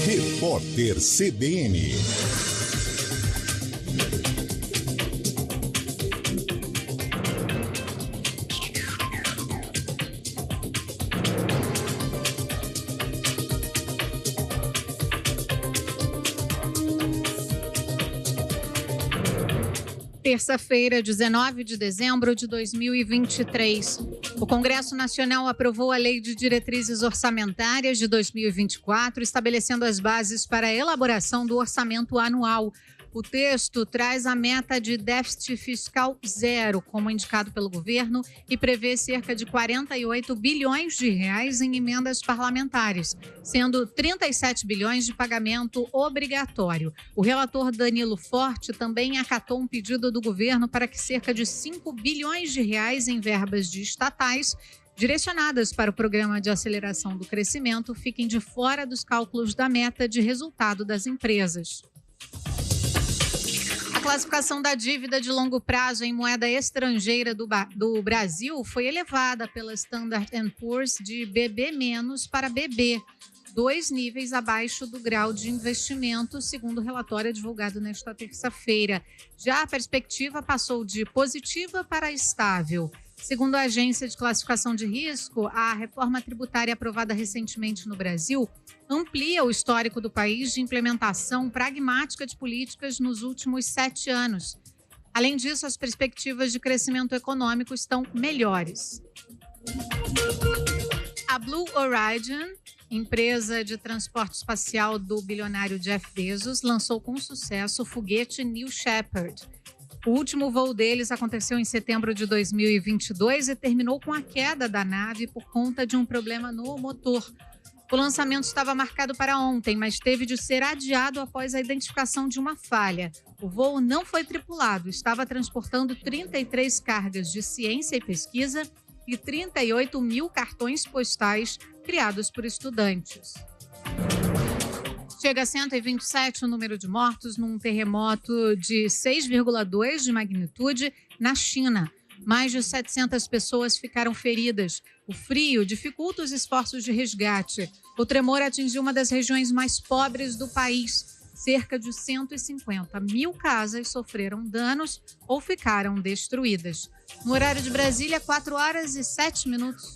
Repórter CBN. Terça-feira, 19 de dezembro de 2023. O Congresso Nacional aprovou a Lei de Diretrizes Orçamentárias de 2024, estabelecendo as bases para a elaboração do orçamento anual. O texto traz a meta de déficit fiscal zero, como indicado pelo governo, e prevê cerca de 48 bilhões de reais em emendas parlamentares, sendo 37 bilhões de pagamento obrigatório. O relator Danilo Forte também acatou um pedido do governo para que cerca de 5 bilhões de reais em verbas de estatais direcionadas para o Programa de Aceleração do Crescimento fiquem de fora dos cálculos da meta de resultado das empresas. A classificação da dívida de longo prazo em moeda estrangeira do Brasil foi elevada pela Standard & Poor's de BB- para BB, 2 níveis abaixo do grau de investimento, segundo o relatório divulgado nesta terça-feira. Já a perspectiva passou de positiva para estável. Segundo a Agência de Classificação de Risco, a reforma tributária aprovada recentemente no Brasil amplia o histórico do país de implementação pragmática de políticas nos últimos 7 anos. Além disso, as perspectivas de crescimento econômico estão melhores. A Blue Origin, empresa de transporte espacial do bilionário Jeff Bezos, lançou com sucesso o foguete New Shepard. O último voo deles aconteceu em setembro de 2022 e terminou com a queda da nave por conta de um problema no motor. O lançamento estava marcado para ontem, mas teve de ser adiado após a identificação de uma falha. O voo não foi tripulado, estava transportando 33 cargas de ciência e pesquisa e 38 mil cartões postais criados por estudantes. Chega a 127 o número de mortos num terremoto de 6,2 de magnitude na China. Mais de 700 pessoas ficaram feridas. O frio dificulta os esforços de resgate. O tremor atingiu uma das regiões mais pobres do país. Cerca de 150 mil casas sofreram danos ou ficaram destruídas. No horário de Brasília, 4 horas e 7 minutos.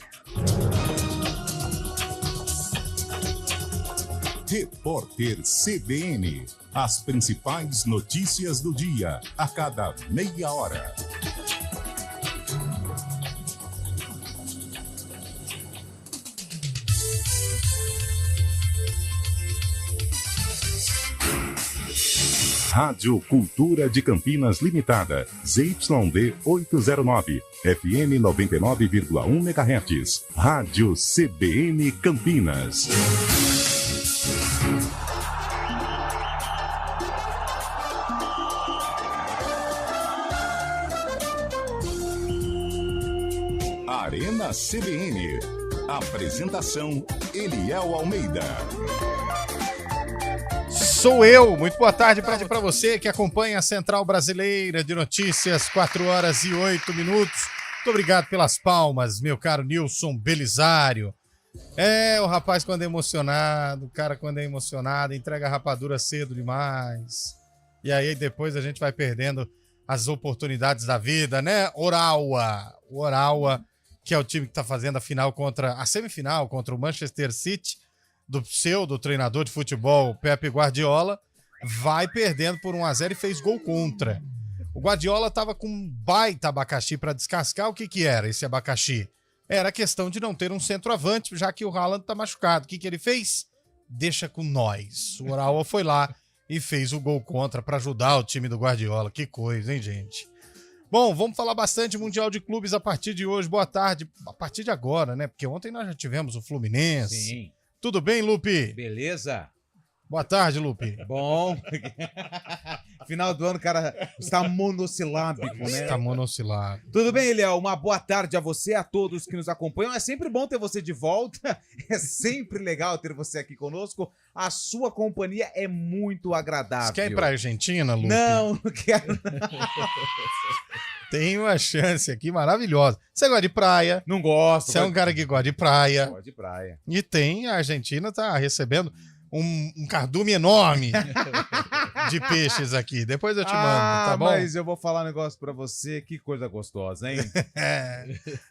Repórter CBN. As principais notícias do dia, a cada meia hora. Rádio Cultura de Campinas Limitada, ZYD 809, FM 99,1 MHz. Rádio CBN Campinas. Arena CBN. Apresentação: Eliel Almeida. Sou eu. Muito boa tarde para você que acompanha a Central Brasileira de Notícias, 4 horas e 8 minutos. Muito obrigado pelas palmas, meu caro Nilson Belisário. O rapaz quando é emocionado, o cara quando é emocionado, entrega a rapadura cedo demais. E aí depois a gente vai perdendo as oportunidades da vida, né? O Orawa, que é o time que está fazendo a semifinal contra o Manchester City, do treinador de futebol Pepe Guardiola, vai perdendo por 1-0 e fez gol contra. O Guardiola estava com um baita abacaxi para descascar. O que era esse abacaxi? Era a questão de não ter um centroavante, já que o Haaland está machucado. O que ele fez? Deixa com nós. O Orawa foi lá e fez o gol contra para ajudar o time do Guardiola. Que coisa, hein, gente? Bom, vamos falar bastante Mundial de Clubes a partir de hoje. Boa tarde. A partir de agora, né? Porque ontem nós já tivemos o Fluminense. Sim. Tudo bem, Lupe? Beleza? Boa tarde, Lupe. Bom. Final do ano, cara, está monossilábico, né? Está monossilábico. Tudo bem, Eliel? Uma boa tarde a você, a todos que nos acompanham. É sempre bom ter você de volta. É sempre legal ter você aqui conosco. A sua companhia é muito agradável. Você quer ir pra Argentina, Lupe? Não quero. Tem uma chance aqui maravilhosa. Você gosta de praia? Não gosto. Você é um cara que gosta de praia. Gosto de praia. E a Argentina tá recebendo um cardume enorme de peixes aqui. Depois eu te mando, tá bom? Mas eu vou falar um negócio pra você. Que coisa gostosa, hein?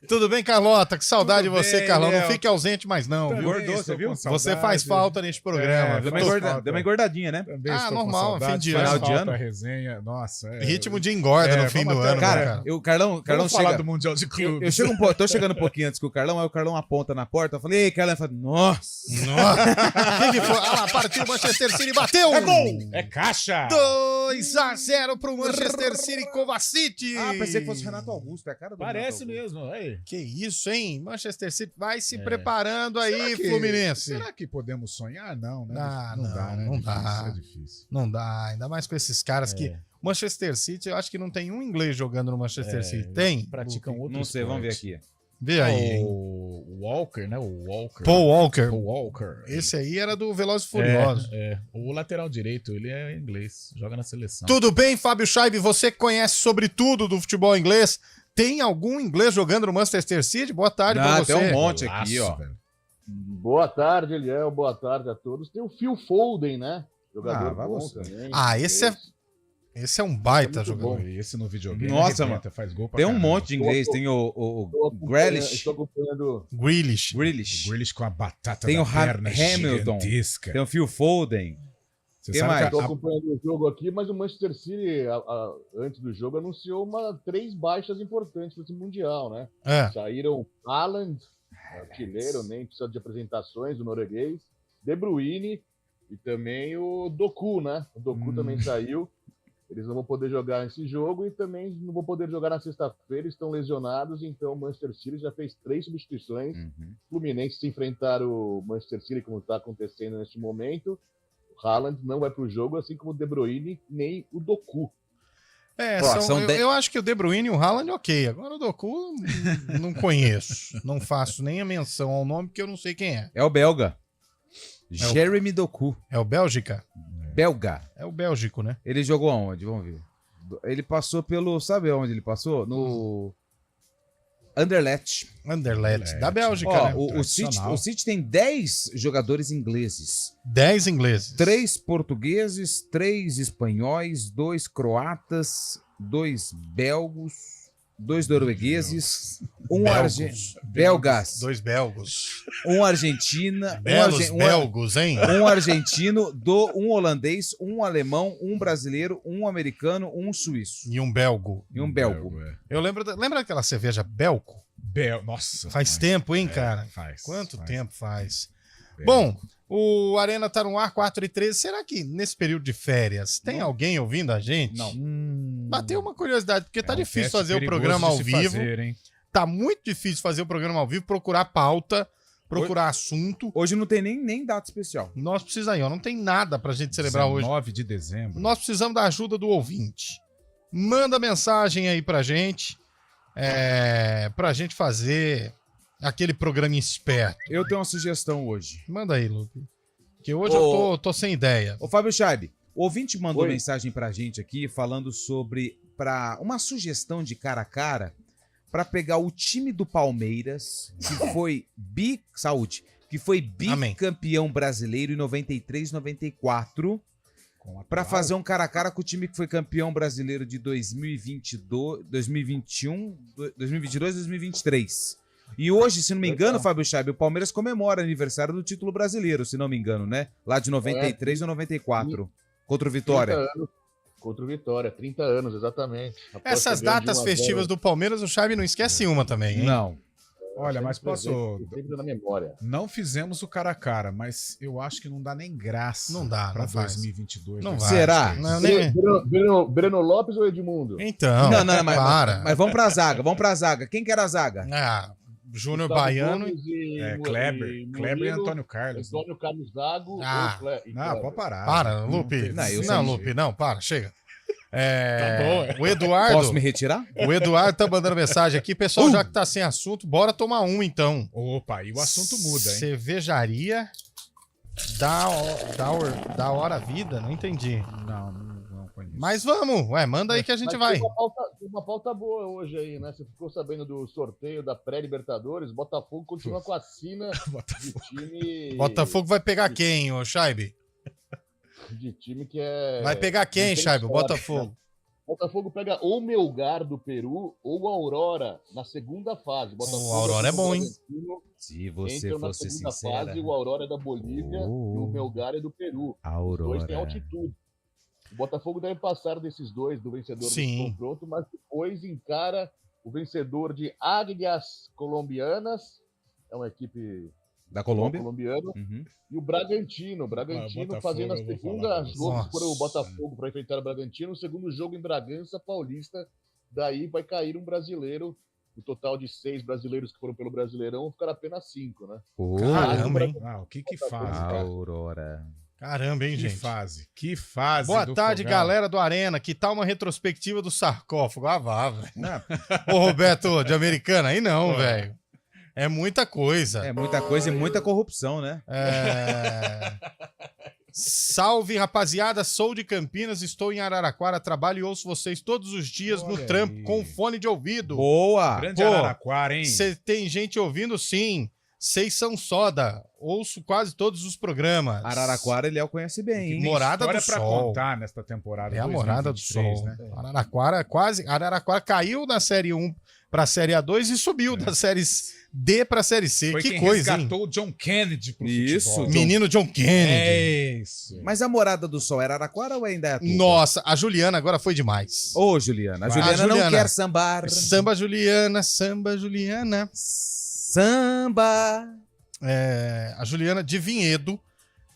Tudo bem, Carlota? Que saudade de Tudo você, bem, Carlão. Não Léo. fique ausente mais não, viu? Engordou, você viu? Você faz falta neste programa. Deu viu? uma engordadinha, né? Também Ah, estou com normal, saudade, fim de faz ano. falta Final de ano. a resenha, nossa. Ritmo de engorda no fim do vamos até- ano, Cara, né, o Carlão Vamos falar chega... do Mundial de Clubes. Tô chegando um pouquinho antes que o Carlão, aí o Carlão aponta na porta, eu falei, ei, Carlão, fala, nossa! Nossa. Quem que foi? Ah lá, partiu o Manchester City, bateu! É gol! É caixa! 2-0 pro Manchester City, Kovacic! Ah, pensei que fosse Renato Augusto, é a cara do Parece Renato Augusto. mesmo. Aí. Que isso, hein? Manchester City vai se preparando aí, Fluminense. Será que podemos sonhar? Não, né? Ah, não não, dá, né? não Difícil, dá. É difícil. Não dá, ainda mais com esses caras que... Manchester City, eu acho que não tem um inglês jogando no Manchester City. Tem? Praticam outro Não sei, vamos ver esporte. aqui. Vê aí, hein? O Walker, né? O Walker. Paul Walker. Paul Walker. Esse aí era do Velozes e Furiosos. O lateral direito, ele é inglês. Joga na seleção. Tudo bem, Fábio Scheibe? Você que conhece sobre tudo do futebol inglês. Tem algum inglês jogando no Manchester City? Boa tarde pra você. Tem um monte aqui, ó. Velho. Boa tarde, Eliel. Boa tarde a todos. Tem o Phil Foden, né? Jogador vai bom você. também. Ah, esse é um baita É muito jogador. bom. E esse no videogame. Nossa, arrebenta, faz gol pra Tem um caramba. monte de inglês, tem Estou o Grealish, Estou acompanhando. Grealish. O Grealish, com a batata Tem da o perna Hamilton. gigantesca. tem o Phil Foden. Você Quem sabe mais? que Estou a- acompanhando o jogo aqui, mas o Manchester City, antes do jogo, anunciou 3 baixas importantes para esse Mundial, né? É. Saíram Haaland, artilheiro, nem precisa de apresentações, o norueguês, De Bruyne e também o Doku, né? O Doku também saiu. Eles não vão poder jogar nesse jogo e também não vão poder jogar na sexta-feira, estão lesionados, então o Manchester City já fez 3 substituições. Fluminense se enfrentar o Manchester City, como está acontecendo neste momento. O Haaland não vai para o jogo, assim como o De Bruyne nem o Doku. Eu acho que o De Bruyne e o Haaland, ok. Agora o Doku, não conheço. Não faço nem a menção ao nome, porque eu não sei quem é. É o belga. Jeremy Doku. É o Bélgica? Belga. É o Bélgico, né? Ele jogou aonde? Vamos ver. Ele passou pelo... Sabe onde ele passou? No Anderlecht. Anderlecht, da Bélgica, Ó, né? o City tem 10 jogadores ingleses. 10 ingleses. 3 portugueses, 3 espanhóis, 2 croatas, 2 belgos, 2 noruegueses, belgas, 2 belgos. um argentina, Belos belgos, hein? um argentino, um holandês, um alemão, um brasileiro, um americano, um suíço E um belgo. e um belgo. Eu lembro, lembra daquela cerveja Belco? Nossa. Faz tempo, hein, cara? Faz. Quanto faz. tempo faz? Belco. Bom, o Arena tá no ar 4h13. Será que nesse período de férias tem alguém ouvindo a gente? Não. Bateu uma curiosidade, porque tá É um difícil teste fazer o perigoso programa de ao se vivo. fazer, hein? Tá muito difícil fazer o programa ao vivo, procurar pauta, procurar assunto. Hoje não tem nem data especial. Nós precisamos aí, ó. Não tem nada pra gente celebrar hoje. 9 de dezembro. Nós precisamos da ajuda do ouvinte. Manda mensagem aí pra gente, pra gente fazer aquele programa esperto. Eu tenho uma sugestão hoje. Manda aí, Lupe. Que hoje eu tô sem ideia. Ô, Fábio Scheibe, o ouvinte mandou Oi. mensagem pra gente aqui falando sobre uma sugestão de cara a cara pra pegar o time do Palmeiras, que foi que foi Amém. bicampeão brasileiro em 93, 94, Com a pra palavra. fazer um cara a cara com o time que foi campeão brasileiro de 2022, 2021, 2022, 2023. E hoje, se não me engano, Fábio Scheibe, o Palmeiras comemora o aniversário do título brasileiro, se não me engano, né? Lá de 93 ou 94, contra o Vitória. 30 anos contra o Vitória, 30 anos, exatamente. Após Essas ser ganho de datas 1 a 0. festivas do Palmeiras, o Xavi não esquece uma também, hein? Não. Olha, mas posso... Sempre na memória. Não fizemos o cara a cara, mas eu acho que não dá nem graça. Não dá, pra não faz. 2022. Não né? vai. Será? Não, nem... Breno Lopes ou Edmundo? Então, Não, para. mas vamos pra zaga. Quem que era a zaga? Ah, Júnior Gustavo Baiano. Gomes e Kleber. Kleber e Antônio Carlos. né? Antônio Carlos Zago. Ah. Não, pode parar. Para, Lupe. Não, eu Não, sou- Lupe, não, para, chega. Tá bom. O Eduardo. Posso me retirar? O Eduardo tá mandando mensagem aqui. Pessoal, já que tá sem assunto, bora tomar um então. Opa, e o assunto muda, hein? Cervejaria da Hora Vida? Não entendi. Não conheço. Mas vamos, manda aí que a gente vai. Tem uma pauta boa hoje aí, né? Você ficou sabendo do sorteio da pré-Libertadores? Botafogo continua com a sina de time... Botafogo vai pegar quem, ô Scheibe? De time que é... Vai pegar quem, Scheibe? O Botafogo. Botafogo pega ou Melgar do Peru ou Aurora na segunda fase. Botafogo O Aurora é bom, hein? Se você Entram na fosse segunda sincera. fase, o Aurora é da Bolívia e o Melgar é do Peru. Os dois têm altitude. O Botafogo deve passar desses dois, do vencedor do confronto, mas depois encara o vencedor de Águias Colombianas, é uma equipe Da Colômbia. colombiana, e o Bragantino. Bragantino fazendo a segunda jogo para o Botafogo para enfrentar o Bragantino, o segundo jogo em Bragança Paulista. Daí vai cair um brasileiro. O total de 6 brasileiros que foram pelo Brasileirão vão ficar apenas 5, né? Caramba, hein? O que faz, cara? Aurora. Caramba, hein, gente? Que fase. Boa do tarde, Fogão. galera do Arena. Que tal uma retrospectiva do sarcófago? Ah, vá, velho. Ô, Roberto, de Americana, aí não, velho. É muita coisa. É muita coisa e muita corrupção, né? Salve, rapaziada. Sou de Campinas, estou em Araraquara, trabalho e ouço vocês todos os dias no Olha trampo aí. com fone de ouvido. Boa! Grande Pô, Araraquara, hein? Cê tem gente ouvindo, sim. Vocês são soda. Ouço quase todos os programas. Araraquara, ele conhece bem, hein? Morada do História pra Sol. contar nesta temporada. É a Morada do 2023, Sol. né? Araraquara caiu da Série 1 pra Série A2 e subiu da Série D pra Série C. Foi Que quem coisa, hein? resgatou o John Kennedy pro Isso, futebol. Menino John Kennedy. É isso. Mas a Morada do Sol era Araraquara ou ainda é a tua? Nossa, a Juliana agora foi demais. Ô, Juliana. A Vai. Juliana, Juliana. não quer sambar. Samba Juliana, samba Juliana. Samba. A Juliana de Vinhedo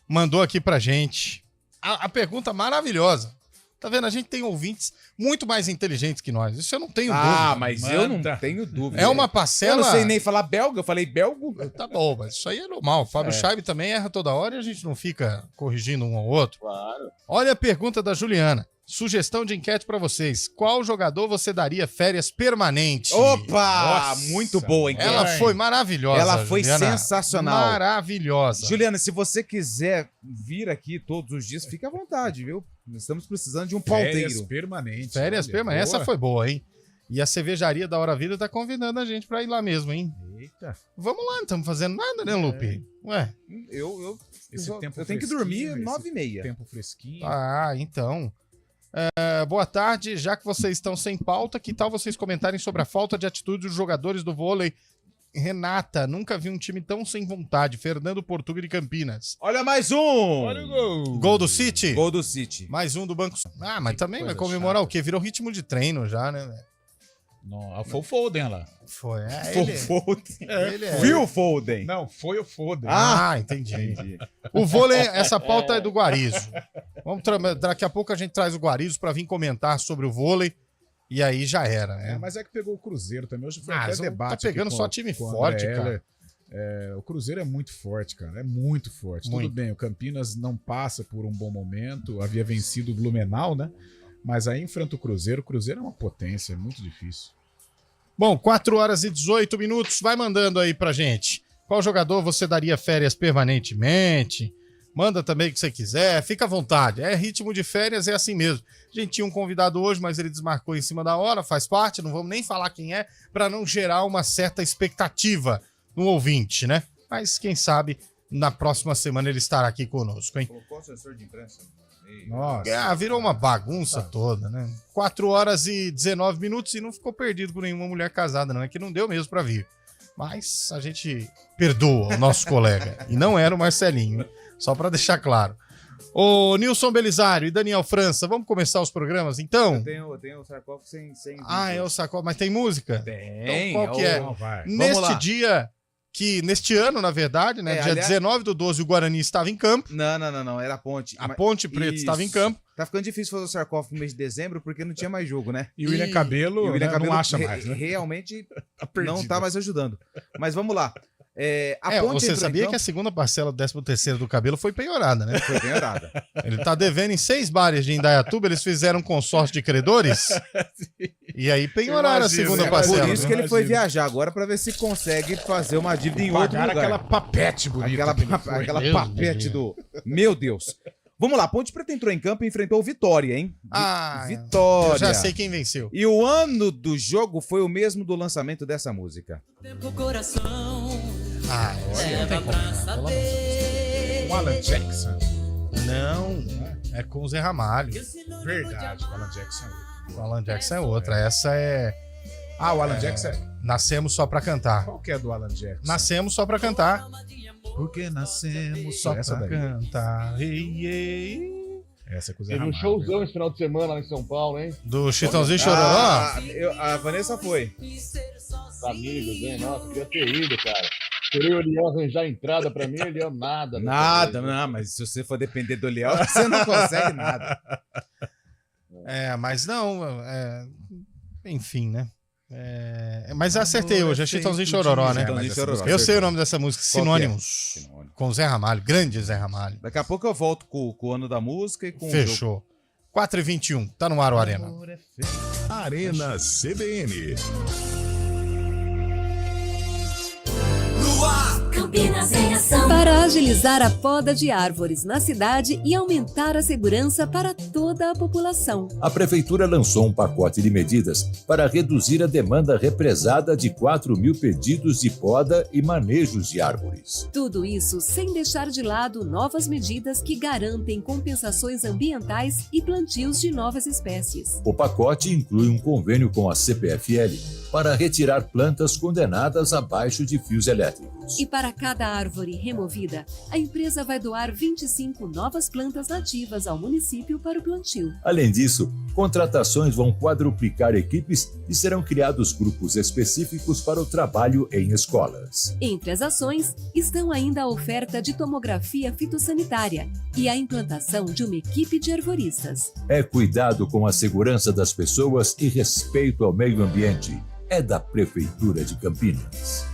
mandou aqui pra gente a pergunta maravilhosa. Tá vendo? A gente tem ouvintes muito mais inteligentes que nós. Isso eu não tenho dúvida. Mas Manda. eu não tenho dúvida. É uma Eu parcela... não sei nem falar belga, eu falei belgo. Tá bom, mas isso aí é normal. O Fábio Scheibe também erra toda hora e a gente não fica corrigindo um ao outro. Claro. Olha a pergunta da Juliana. Sugestão de enquete pra vocês. Qual jogador você daria férias permanentes? Opa! Nossa, muito boa, hein? Ela foi maravilhosa. Ela foi Juliana. sensacional. Maravilhosa. Juliana, se você quiser vir aqui todos os dias, fique à vontade, viu? Nós estamos precisando de um Férias pauteiro. permanentes. Férias olha, permanentes. Essa boa. foi boa, hein? E a cervejaria da Hora Vida tá convidando a gente pra ir lá mesmo, hein? Eita. Vamos lá, não estamos fazendo nada, né, Lupe? Ué. Esse tempo Eu tenho que fresquinho, dormir esse 9h30. Tempo fresquinho. Ah, então. Boa tarde, já que vocês estão sem pauta, que tal vocês comentarem sobre a falta de atitude dos jogadores do vôlei? Renata, nunca vi um time tão sem vontade. Fernando Portuga de Campinas. Olha mais um! Olha o gol. Gol do City? Gol do City. Mais um do Banco. Ah, mas também vai coisa comemorar chata. o quê? Virou ritmo de treino já, né, velho? Não, foi o Foden lá. Foi. Foden. Ele é. Viu o Foden? Não, foi o Foden. Ah, entendi. O vôlei, essa pauta é do Guarizo. Daqui a pouco a gente traz o Guarizo pra vir comentar sobre o vôlei. E aí já era, né? Mas é que pegou o Cruzeiro também. Hoje foi Ah, até tá debate. pegando aqui só com time com o forte, André cara. Heller. O Cruzeiro é muito forte, cara. É muito forte. Muito. Tudo bem, o Campinas não passa por um bom momento. Havia vencido o Blumenau, né? Mas aí enfrenta o Cruzeiro. O Cruzeiro é uma potência, é muito difícil. Bom, 4 horas e 18 minutos. Vai mandando aí pra gente. Qual jogador você daria férias permanentemente? Manda também o que você quiser. Fica à vontade. É ritmo de férias, é assim mesmo. A gente tinha um convidado hoje, mas ele desmarcou em cima da hora. Faz parte, não vamos nem falar quem é, pra não gerar uma certa expectativa no ouvinte, né? Mas quem sabe na próxima semana ele estará aqui conosco, hein? Colocou o assessor de imprensa. Nossa. Virou uma bagunça toda, né? 4 horas e 19 minutos e não ficou perdido com nenhuma mulher casada, não. É que não deu mesmo pra vir. Mas a gente perdoa o nosso colega. E não era o Marcelinho, só pra deixar claro. Ô, Nilson Belisário e Daniel França, vamos começar os programas, então? Eu tenho o sarcófago sem Ah, é o Sacó, mas tem música? Tem. Então, qual que é? Não, vai. Neste lá. dia, neste ano, na verdade, né? Dia aliás- 19/12, o Guarani estava em campo. Não. Era a Ponte. A Ponte Preta estava em Isso. campo. Tá ficando difícil fazer o sarcófago no mês de dezembro porque não tinha mais jogo, né? E o William Cabelo, E o William né, Cabelo não acha mais, né? realmente Tá perdido. não tá mais ajudando. Mas vamos lá. A Ponte Você entrou em sabia campo- que a segunda parcela do 13º do Cabelo foi penhorada, né? Foi bem orada. Ele tá devendo em 6 bares de Indaiatuba, eles fizeram um consórcio de credores e aí penhoraram a Imagina, segunda né? parcela. Por isso que né? ele foi Imagina. viajar agora pra ver se consegue fazer uma dívida em outro Pagaram lugar. aquela papete bonita. que ele foi. Aquela Deus papete me do... Meu Deus. Vamos lá, Ponte Preta entrou em campo e enfrentou o Vitória, hein? Vitória. Eu já sei quem venceu. E o ano do jogo foi o mesmo do lançamento dessa música. Olha, não tem como. Pelo amor de Deus. O Alan Jackson. Não, é com o Zé Ramalho. Verdade, o Alan Jackson. O Alan Jackson é outra. Essa é Ah, o Alan Jackson é... Nascemos Só Pra Cantar. Qual que é do Alan Jackson? Nascemos Só Pra Cantar. Porque nascemos Só essa pra daí. cantar. Ei, ei. Essa é com o Zé Teve um Ramalho, showzão né? esse final de semana lá em São Paulo, hein? Do Chitãozinho Chororó? A Vanessa foi. Os amigos, hein? Nossa, queria ter ido, cara. Queria o Eliel arranjar entrada pra mim, o Eliel nada. Nada, não, mas se você for depender do Leal, você não consegue nada. Mas não. Enfim, né? Mas acertei hoje, é Chitãozinho Chororó, né? Chitãozinho Chororó. Eu sei o nome dessa música, Qual que é? Sinônimos. Com Zé Ramalho, grande Zé Ramalho. Daqui a pouco eu volto com o ano da música e com o jogo. Fechou. 4h21, tá no ar o Arena. Arena CBN. Campinas em ação. Para agilizar a poda de árvores na cidade e aumentar a segurança para toda a população. A Prefeitura lançou um pacote de medidas para reduzir a demanda represada de 4.000 pedidos de poda e manejos de árvores. Tudo isso sem deixar de lado novas medidas que garantem compensações ambientais e plantios de novas espécies. O pacote inclui um convênio com a CPFL para retirar plantas condenadas abaixo de fios elétricos. E para cada árvore removida, a empresa vai doar 25 novas plantas nativas ao município para o plantio. Além disso, contratações vão quadruplicar equipes e serão criados grupos específicos para o trabalho em escolas. Entre as ações estão ainda a oferta de tomografia fitossanitária e a implantação de uma equipe de arvoristas. É cuidado com a segurança das pessoas e respeito ao meio ambiente. É da Prefeitura de Campinas.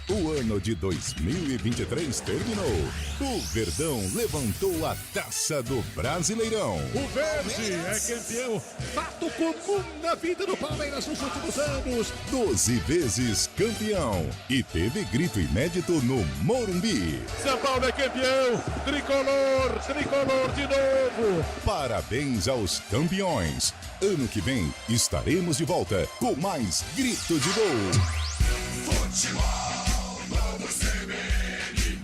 O ano de 2023 terminou. O Verdão levantou a taça do Brasileirão. O Verde é campeão, fato comum na vida do Palmeiras nos últimos anos. 12 vezes campeão. E teve grito inédito no Morumbi. São Paulo é campeão, tricolor de novo. Parabéns aos campeões. Ano que vem estaremos de volta com mais grito de gol.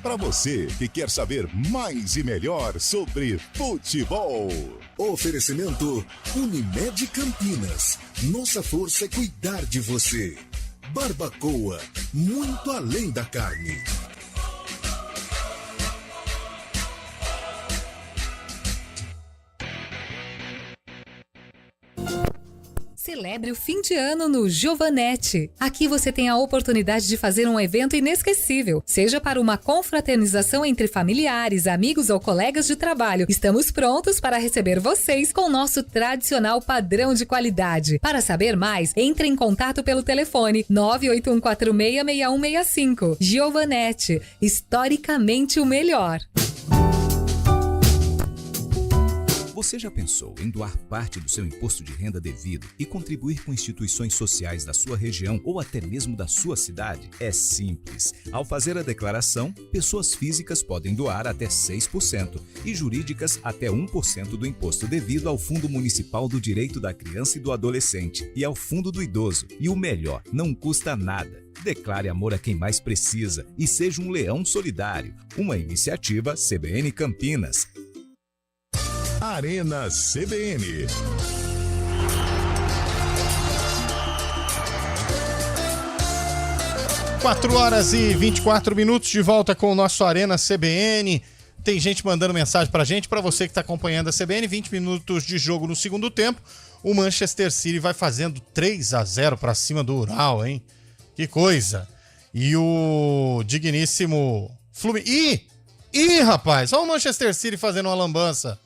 Para você que quer saber mais e melhor sobre futebol. Oferecimento Unimed Campinas. Nossa força é cuidar de você. Barbacoa, muito além da carne. Celebre o fim de ano no Giovanetti. Aqui você tem a oportunidade de fazer um evento inesquecível, seja para uma confraternização entre familiares, amigos ou colegas de trabalho. Estamos prontos para receber vocês com nosso tradicional padrão de qualidade. Para saber mais, entre em contato pelo telefone 981466165. Giovanetti, historicamente o melhor. Você já pensou em doar parte do seu imposto de renda devido e contribuir com instituições sociais da sua região ou até mesmo da sua cidade? É simples. Ao fazer a declaração, pessoas físicas podem doar até 6% e jurídicas até 1% do imposto devido ao Fundo Municipal do Direito da Criança e do Adolescente e ao Fundo do Idoso. E o melhor, não custa nada. Declare amor a quem mais precisa e seja um leão solidário. Uma iniciativa CBN Campinas. Arena CBN. Quatro horas e 24 minutos de volta com o nosso Arena CBN. Tem gente mandando mensagem pra gente. Pra você que tá acompanhando a CBN, 20 minutos de jogo no segundo tempo. O Manchester City vai fazendo 3-0 pra cima do Ural, hein? Que coisa. E o digníssimo Fluminense... Ih, rapaz, olha o Manchester City fazendo uma lambança.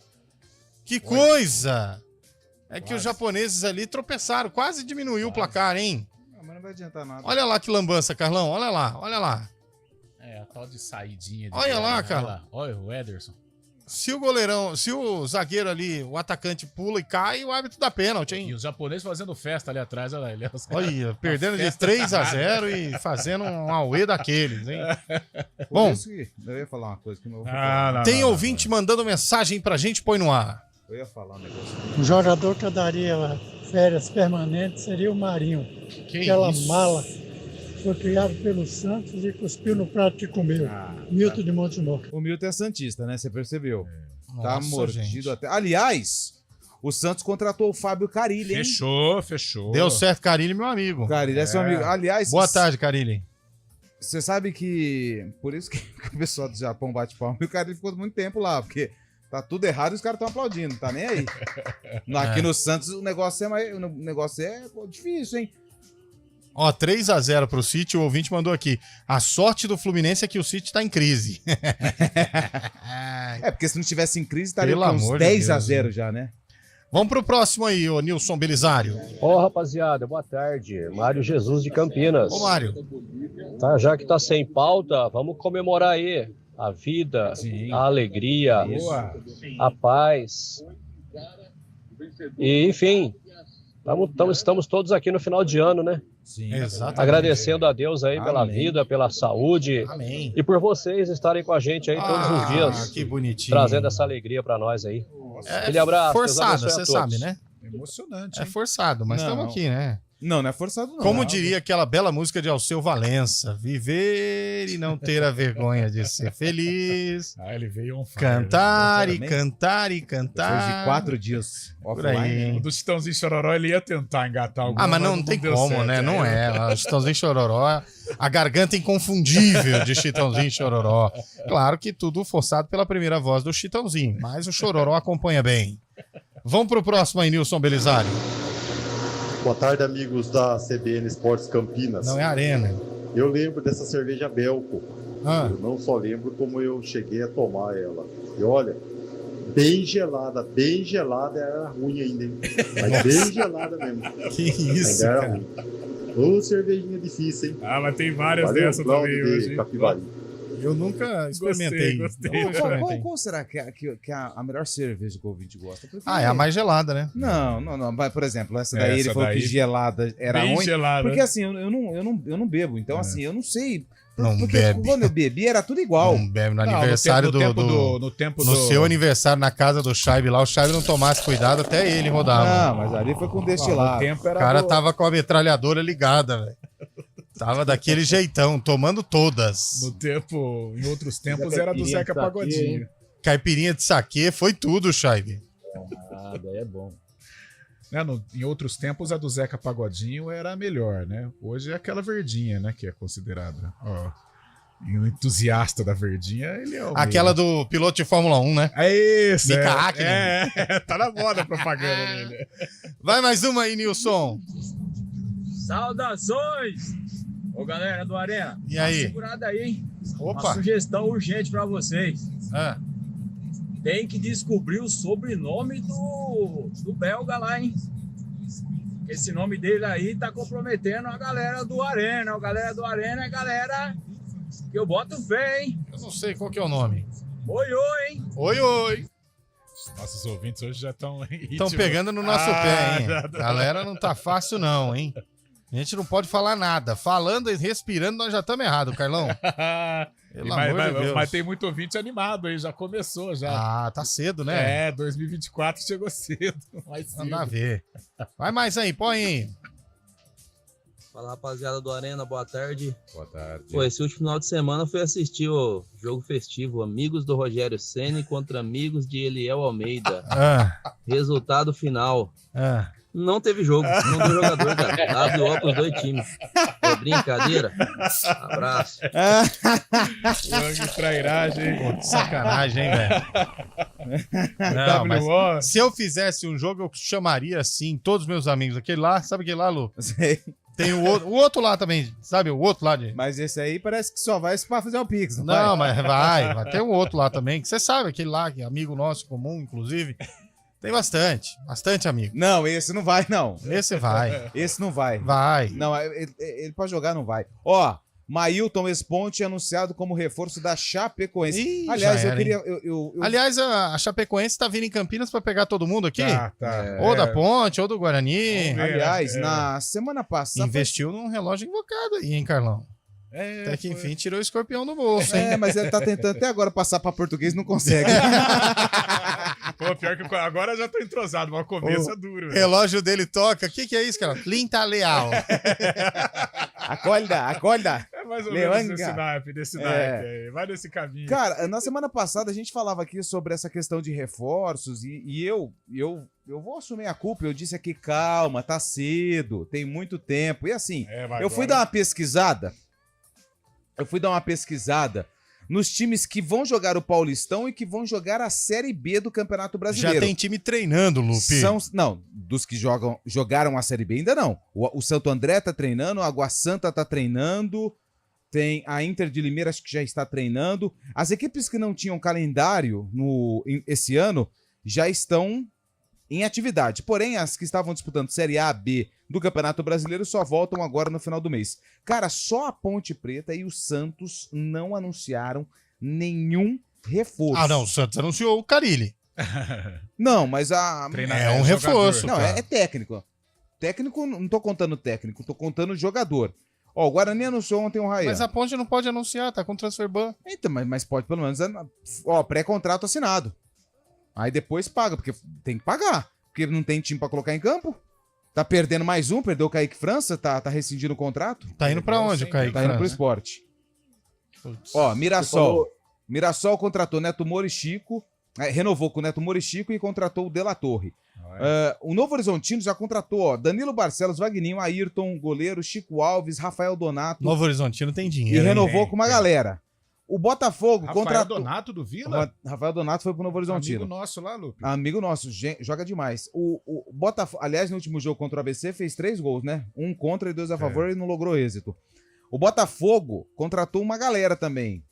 Que coisa! É que os japoneses ali tropeçaram, quase diminuiu o placar, hein? Não, mas não vai adiantar nada. Olha lá que lambança, Carlão, olha lá, olha lá. É, a tal de saidinha. Olha lá, cara. Olha o Ederson. Se o goleirão, se o zagueiro ali, o atacante pula e cai, o árbitro dá pênalti, hein? E os japoneses fazendo festa ali atrás, olha lá. Olha, perdendo de 3-0 e fazendo um auê daqueles, hein? Bom, eu ia falar uma coisa que não vou tem ouvinte mandando mensagem pra gente, põe no ar. Eu ia falar um negócio. Um jogador que eu daria férias permanentes seria o Marinho. Aquela mala foi criado pelo Santos e cuspiu no prato que comeu. Milton de Montemor. O Milton é santista, né? Você percebeu? Tá Nossa, mordido gente. até. Aliás, o Santos contratou o Fábio Carille, hein? Fechou. Deu certo, Carille, meu amigo. Carille é seu amigo. Aliás... Boa tarde, Carille. Você sabe que... Por isso que o pessoal do Japão bate palma e o Carille ficou muito tempo lá, porque... Tá tudo errado e os caras estão aplaudindo, tá nem aí. Aqui no Santos o negócio é difícil, hein? Ó, 3-0 pro City, o ouvinte mandou aqui. A sorte do Fluminense é que o City tá em crise. Porque se não tivesse em crise, estaria Pelo com uns amor de 10-0 Deus, já, né? Vamos pro próximo aí, ô Nilson Belisário. Ó, rapaziada, boa tarde. Mário Jesus de Campinas. Ô, Mário. Tá, já que tá sem pauta, vamos comemorar aí a vida, a alegria, a paz. E, enfim, estamos todos aqui no final de ano, né? Sim, exatamente. Agradecendo a Deus aí pela vida, pela saúde. Amém. E por vocês estarem com a gente aí todos os dias. Que bonitinho. Trazendo essa alegria pra nós aí. Aquele abraço. Forçado, Deus você abençoe a todos. sabe, né? Emocionante. É forçado, mas estamos aqui, né? Não é forçado, não. Como diria aquela bela música de Alceu Valença, viver e não ter a vergonha de ser feliz. Ele veio on fire. Cantar e cantar e cantar. Depois de 4 dias Por aí. O do Chitãozinho Chororó, ele ia tentar engatar alguma, mas não tem deu como, certo, né? Não é. Chitãozinho Chororó, a garganta inconfundível de Chitãozinho Chororó. Claro que tudo forçado pela primeira voz do Chitãozinho, mas o Chororó acompanha bem. Vamos pro próximo aí, Nilson Belisário. Boa tarde, amigos da CBN Esportes Campinas. Não é Arena. Eu lembro dessa cerveja Belco. Eu não só lembro como eu cheguei a tomar ela. E olha, bem gelada era ruim ainda, hein? Mas bem gelada mesmo. Que isso, ainda era cara. ruim. Ô, cervejinha difícil, hein? Mas tem várias Valeu, dessas Cláudio também de hoje. Capivari. Eu nunca experimentei. Gostei. Qual será que é a melhor cerveja que o ouvinte gosta? É a mais gelada, né? Não. Mas, por exemplo, essa daí ele falou que gelada era bem ruim. gelada. Porque assim, eu não bebo. Então, assim, eu não sei. Porque bebe. quando eu bebi, era tudo igual. Não bebe no aniversário no seu aniversário, na casa do Chaibe lá, o Chaibe não tomasse cuidado, até ele rodava. Não, mas ali foi com destilado. O cara tava com a metralhadora ligada, velho. Tava daquele jeitão, tomando todas. Em outros tempos, era do Zeca Pagodinho. Caipirinha de saquê, foi tudo, Chaibe. Daí é bom. Em outros tempos, a do Zeca Pagodinho era a melhor, né? Hoje é aquela verdinha, né? Que é considerada. E o entusiasta da verdinha, ele é o aquela do piloto de Fórmula 1, né? É isso. Mika Hakkinen. Tá na moda a propaganda dele. Vai mais uma aí, Nilson. Saudações! Ô, galera do Arena. E aí? Segurada aí, hein? Opa. Uma sugestão urgente pra vocês. Tem que descobrir o sobrenome do belga lá, hein? Esse nome dele aí tá comprometendo a galera do Arena. A galera do Arena é a galera que eu boto fé, hein? Eu não sei qual que é o nome. Oi, hein? Oi. Nossos ouvintes hoje já estão Estão pegando no nosso pé, hein? Galera, não tá fácil não, hein? A gente não pode falar nada. Falando e respirando, nós já estamos errados, Carlão. Pelo amor de Deus. Mas tem muito ouvinte animado aí, já começou já. Tá cedo, né? 2024 chegou cedo. Manda a ver. Vai mais aí, põe aí. Fala, rapaziada do Arena, boa tarde. Boa tarde. Pô, esse último final de semana eu fui assistir o jogo festivo Amigos do Rogério Ceni contra Amigos de Eliel Almeida. Resultado final. Não teve jogo, não deu jogador, cara. WO pros dois times. É brincadeira? Abraço. Que trairagem. Pô, que sacanagem, hein, velho? Não, mas se eu fizesse um jogo, eu chamaria assim todos os meus amigos. Aquele lá, sabe aquele lá, Lu? Sei. Tem o outro lá também, sabe? O outro lá de... Mas esse aí parece que só vai pra fazer um pix, não Não, vai? mas vai ter um outro lá também, que você sabe, aquele lá, que é amigo nosso comum, inclusive. Tem bastante amigo. Não, esse não vai, não. Esse vai. Esse não vai. Vai. Não, ele pode jogar, não vai. Ó, Mailton ex-Ponte anunciado como reforço da Chapecoense. Ih, aliás, já eu era, queria... Aliás, a Chapecoense tá vindo em Campinas pra pegar todo mundo aqui? Tá. Ou da Ponte, ou do Guarani. Aliás, na semana passada... Investiu num relógio invocado aí, hein, Carlão? Até que enfim tirou o escorpião do bolso, hein? Mas ele tá tentando até agora passar pra português, não consegue. Pô, pior que agora eu já tô entrosado, mas o começo é duro. O relógio dele toca. O que é isso, cara? Linta Leal. Acorda. É mais ou menos desse naipe aí. Vai nesse caminho. Cara, na semana passada a gente falava aqui sobre essa questão de reforços e eu vou assumir a culpa. Eu disse aqui, calma, tá cedo, tem muito tempo. E assim, eu fui dar uma pesquisada. Nos times que vão jogar o Paulistão e que vão jogar a Série B do Campeonato Brasileiro. Já tem time treinando, Lupe. Não, dos que jogaram a Série B ainda não. O Santo André tá treinando, a Água Santa tá treinando, tem a Inter de Limeira, acho que já está treinando. As equipes que não tinham calendário esse ano já estão em atividade. Porém, as que estavam disputando Série A, B do Campeonato Brasileiro só voltam agora no final do mês. Cara, só a Ponte Preta e o Santos não anunciaram nenhum reforço. Ah, não, o Santos anunciou o Carille. Não, mas é um reforço. Não, é técnico. Técnico, não tô contando técnico, tô contando jogador. Ó, o Guarani anunciou ontem o Raia. Mas a Ponte não pode anunciar, tá com transfer ban. Então, mas pode pelo menos, pré-contrato assinado. Aí depois paga, porque tem que pagar. Porque não tem time pra colocar em campo. Tá perdendo mais um, perdeu o Kaique França, tá rescindindo o contrato. Tá indo pra onde o Kaique França? Tá indo pro Sport. Ó, Mirassol. Mirassol contratou Neto Moura e Chico, renovou com o Neto Moura e Chico e contratou o De La Torre. O Novo Horizontino já contratou, Danilo Barcelos, Vagninho, Ayrton, goleiro, Chico Alves, Rafael Donato. Novo Horizontino tem dinheiro. E renovou com uma galera. O Botafogo contratou... Rafael Donato do Vila? Rafael Donato foi pro Novo Horizontino. Amigo nosso lá, Lupe. Amigo nosso, joga demais. O Botafogo, aliás, no último jogo contra o ABC, fez 3 gols, né? 1 contra e 2 a favor e não logrou êxito. O Botafogo contratou uma galera também.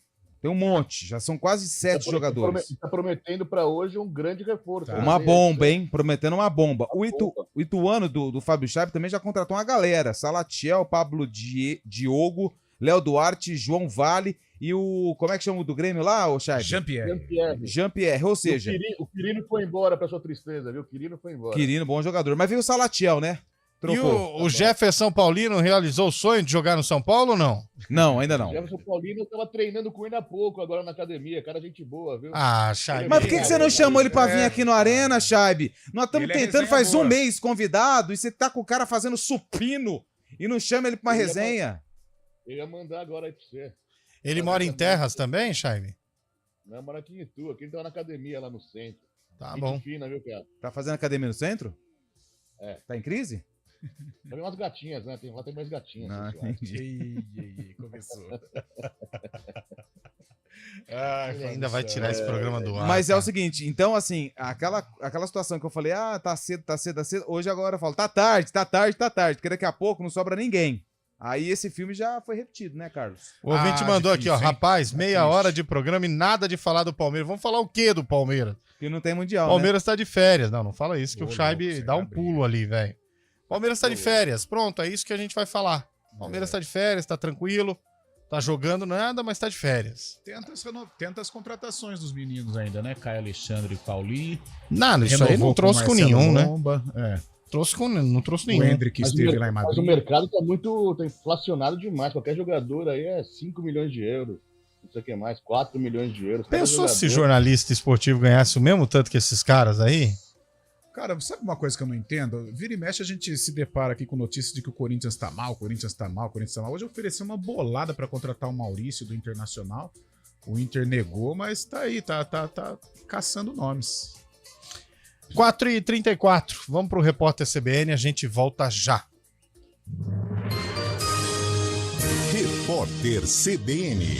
Tem um monte, já são quase 7 jogadores. Tá prometendo pra hoje um grande reforço. Uma bomba, hein? Prometendo uma bomba. O Ituano do Fábio Chape também já contratou uma galera. Salatiel, Pablo Diogo, Léo Duarte, João Vale e o... Como é que chama o do Grêmio lá, ô Chape? Jean-Pierre, ou seja... O Quirino foi embora, pra sua tristeza, viu? O Quirino foi embora. Quirino, bom jogador. Mas veio o Salatiel, né? Trocou. E o Jefferson Paulino realizou o sonho de jogar no São Paulo ou não? Não, ainda não. O Jefferson Paulino tava treinando com ele há pouco, agora na academia. Cara, gente boa, viu? Ah, Chaibe. Mas por que você não chamou ele pra vir aqui no Arena, Chaibe? Nós estamos tentando faz um mês convidado e você tá com o cara fazendo supino e não chama ele pra uma resenha. Ele ia mandar agora aí pra você. Ele mora em Terras também, Chaibe? Não, mora aqui em Itu. Aqui ele tava na academia lá no centro. Tá bom. Fina, viu, cara? Tá fazendo academia no centro? É. Tá em crise? Tem umas gatinhas, né? Lá tem mais gatinhas. Ah, entendi. Começou. Ele ainda vai tirar esse programa do ar. Mas é o seguinte, então assim, aquela situação que eu falei, tá cedo, hoje agora eu falo, tá tarde, porque daqui a pouco não sobra ninguém. Aí esse filme já foi repetido, né, Carlos? O ouvinte mandou difícil, aqui, ó, rapaz, meia hora de programa e nada de falar do Palmeiras. Vamos falar o quê do Palmeiras? Que não tem mundial, Palmeiras tá de férias. Não fala isso, que o Chaibe dá um pulo ali, velho. Palmeiras tá de férias. Pronto, é isso que a gente vai falar. Palmeiras tá de férias, tá tranquilo, tá jogando nada, mas tá de férias. Tenta as contratações dos meninos ainda, né? Caio Alexandre e Paulinho. Nada, isso aí não trouxe com nenhum, Lomba, né? Não trouxe nenhum. O Hendrick esteve lá em Madrid. Mas o mercado tá inflacionado demais. Qualquer jogador aí é 5 milhões de euros. Não sei o que mais, 4 milhões de euros. Pensou se jornalista esportivo ganhasse o mesmo tanto que esses caras aí? Cara, sabe uma coisa que eu não entendo? Vira e mexe a gente se depara aqui com notícias de que o Corinthians tá mal. Hoje ofereceu uma bolada pra contratar o Maurício do Internacional. O Inter negou, mas tá aí, tá caçando nomes. 4h34, vamos pro Repórter CBN, a gente volta já. Repórter CBN.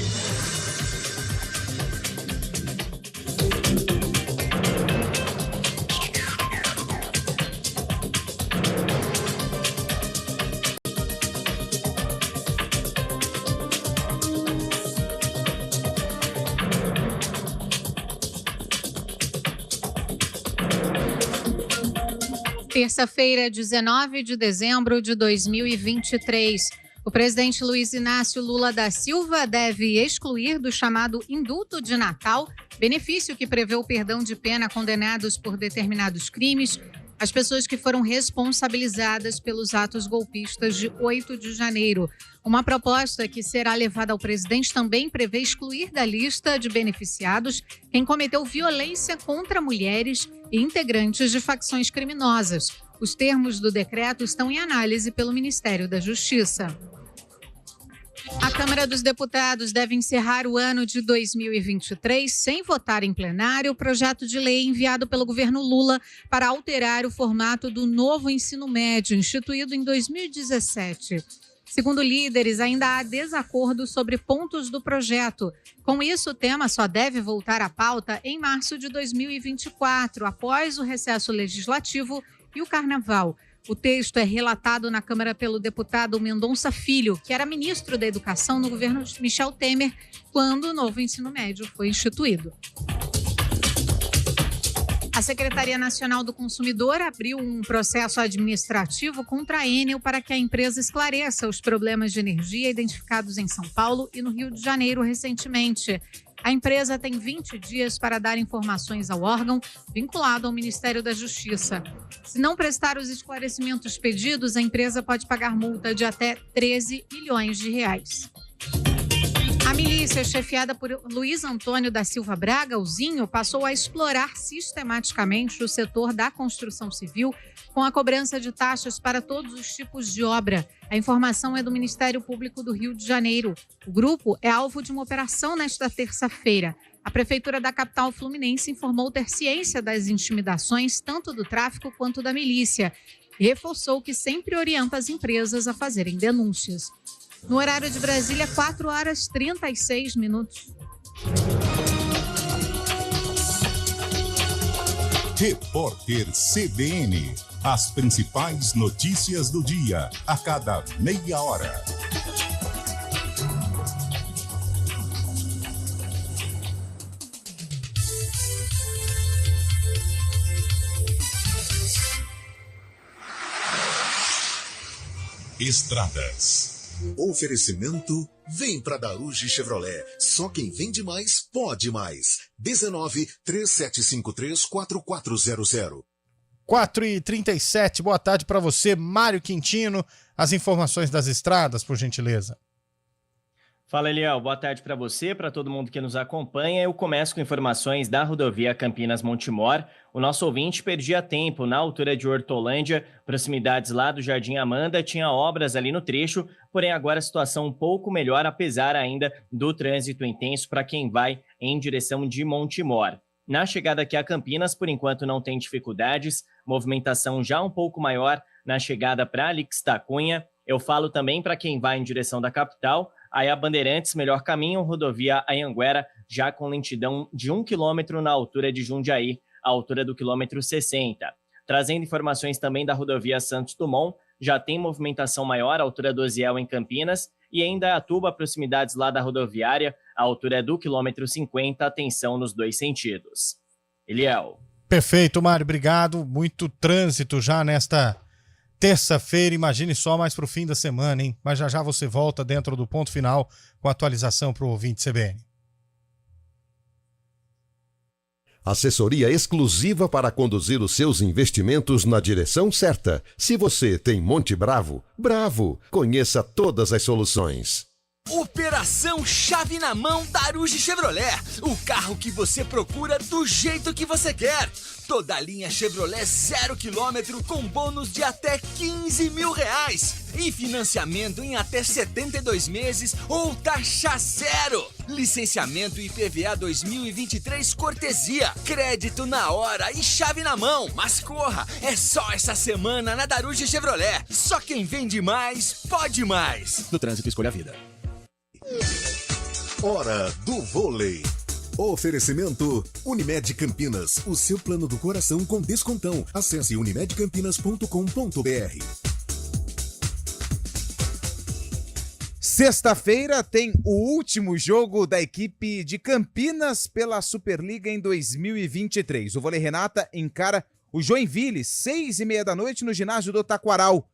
Terça-feira, 19 de dezembro de 2023. O presidente Luiz Inácio Lula da Silva deve excluir do chamado indulto de Natal, benefício que prevê o perdão de pena a condenados por determinados crimes, as pessoas que foram responsabilizadas pelos atos golpistas de 8 de janeiro. Uma proposta que será levada ao presidente também prevê excluir da lista de beneficiados quem cometeu violência contra mulheres e integrantes de facções criminosas. Os termos do decreto estão em análise pelo Ministério da Justiça. A Câmara dos Deputados deve encerrar o ano de 2023 sem votar em plenário o projeto de lei enviado pelo governo Lula para alterar o formato do novo ensino médio, instituído em 2017. Segundo líderes, ainda há desacordo sobre pontos do projeto. Com isso, o tema só deve voltar à pauta em março de 2024, após o recesso legislativo e o Carnaval. O texto é relatado na Câmara pelo deputado Mendonça Filho, que era ministro da Educação no governo de Michel Temer, quando o novo ensino médio foi instituído. A Secretaria Nacional do Consumidor abriu um processo administrativo contra a Enel para que a empresa esclareça os problemas de energia identificados em São Paulo e no Rio de Janeiro recentemente. A empresa tem 20 dias para dar informações ao órgão vinculado ao Ministério da Justiça. Se não prestar os esclarecimentos pedidos, a empresa pode pagar multa de até 13 milhões de reais. A milícia, chefiada por Luiz Antônio da Silva Braga, o Zinho, passou a explorar sistematicamente o setor da construção civil com a cobrança de taxas para todos os tipos de obra. A informação é do Ministério Público do Rio de Janeiro. O grupo é alvo de uma operação nesta terça-feira. A Prefeitura da capital fluminense informou ter ciência das intimidações, tanto do tráfico quanto da milícia, e reforçou que sempre orienta as empresas a fazerem denúncias. No horário de Brasília, 4h36. Repórter CBN. As principais notícias do dia, a cada meia hora. Estradas. Oferecimento, vem pra Daruge Chevrolet. Só quem vende mais, pode mais. 19-3753-4400. 4h37, boa tarde para você, Mário Quintino. As informações das estradas, por gentileza. Fala, Eliel. Boa tarde para você, para todo mundo que nos acompanha. Eu começo com informações da rodovia Campinas-Montemor. O nosso ouvinte perdia tempo na altura de Hortolândia, proximidades lá do Jardim Amanda, tinha obras ali no trecho, porém agora a situação um pouco melhor, apesar ainda do trânsito intenso para quem vai em direção de Montemor. Na chegada aqui a Campinas, por enquanto não tem dificuldades, movimentação já um pouco maior na chegada para Alix da Cunha. Eu falo também para quem vai em direção da capital, aí a Bandeirantes, melhor caminho, rodovia Anhanguera, já com lentidão de 1 quilômetro na altura de Jundiaí, à altura do quilômetro 60. Trazendo informações também da rodovia Santos Dumont, já tem movimentação maior à altura do Osiel em Campinas, e em Indaiatuba, proximidades lá da rodoviária, à altura do quilômetro 50, atenção nos dois sentidos. Eliel. Perfeito, Mário, obrigado. Muito trânsito já nesta terça-feira, imagine só mais para o fim da semana, hein? Mas já já você volta dentro do ponto final com a atualização para o ouvinte CBN. Assessoria exclusiva para conduzir os seus investimentos na direção certa. Se você tem Monte Bravo, bravo! Conheça todas as soluções. Operação Chave na Mão Daruge Chevrolet. O carro que você procura do jeito que você quer. Toda a linha Chevrolet 0 km com bônus de até R$15 mil. E financiamento em até 72 meses ou taxa zero. Licenciamento IPVA 2023 cortesia. Crédito na hora e chave na mão. Mas corra, é só essa semana na Daruge Chevrolet. Só quem vende mais, pode mais. No trânsito, escolha a vida. Hora do vôlei. Oferecimento Unimed Campinas, o seu plano do coração com descontão. Acesse unimedcampinas.com.br. Sexta-feira tem o último jogo da equipe de Campinas pela Superliga em 2023. O Vôlei Renata encara o Joinville, 6h30 da noite, no ginásio do Taquaral.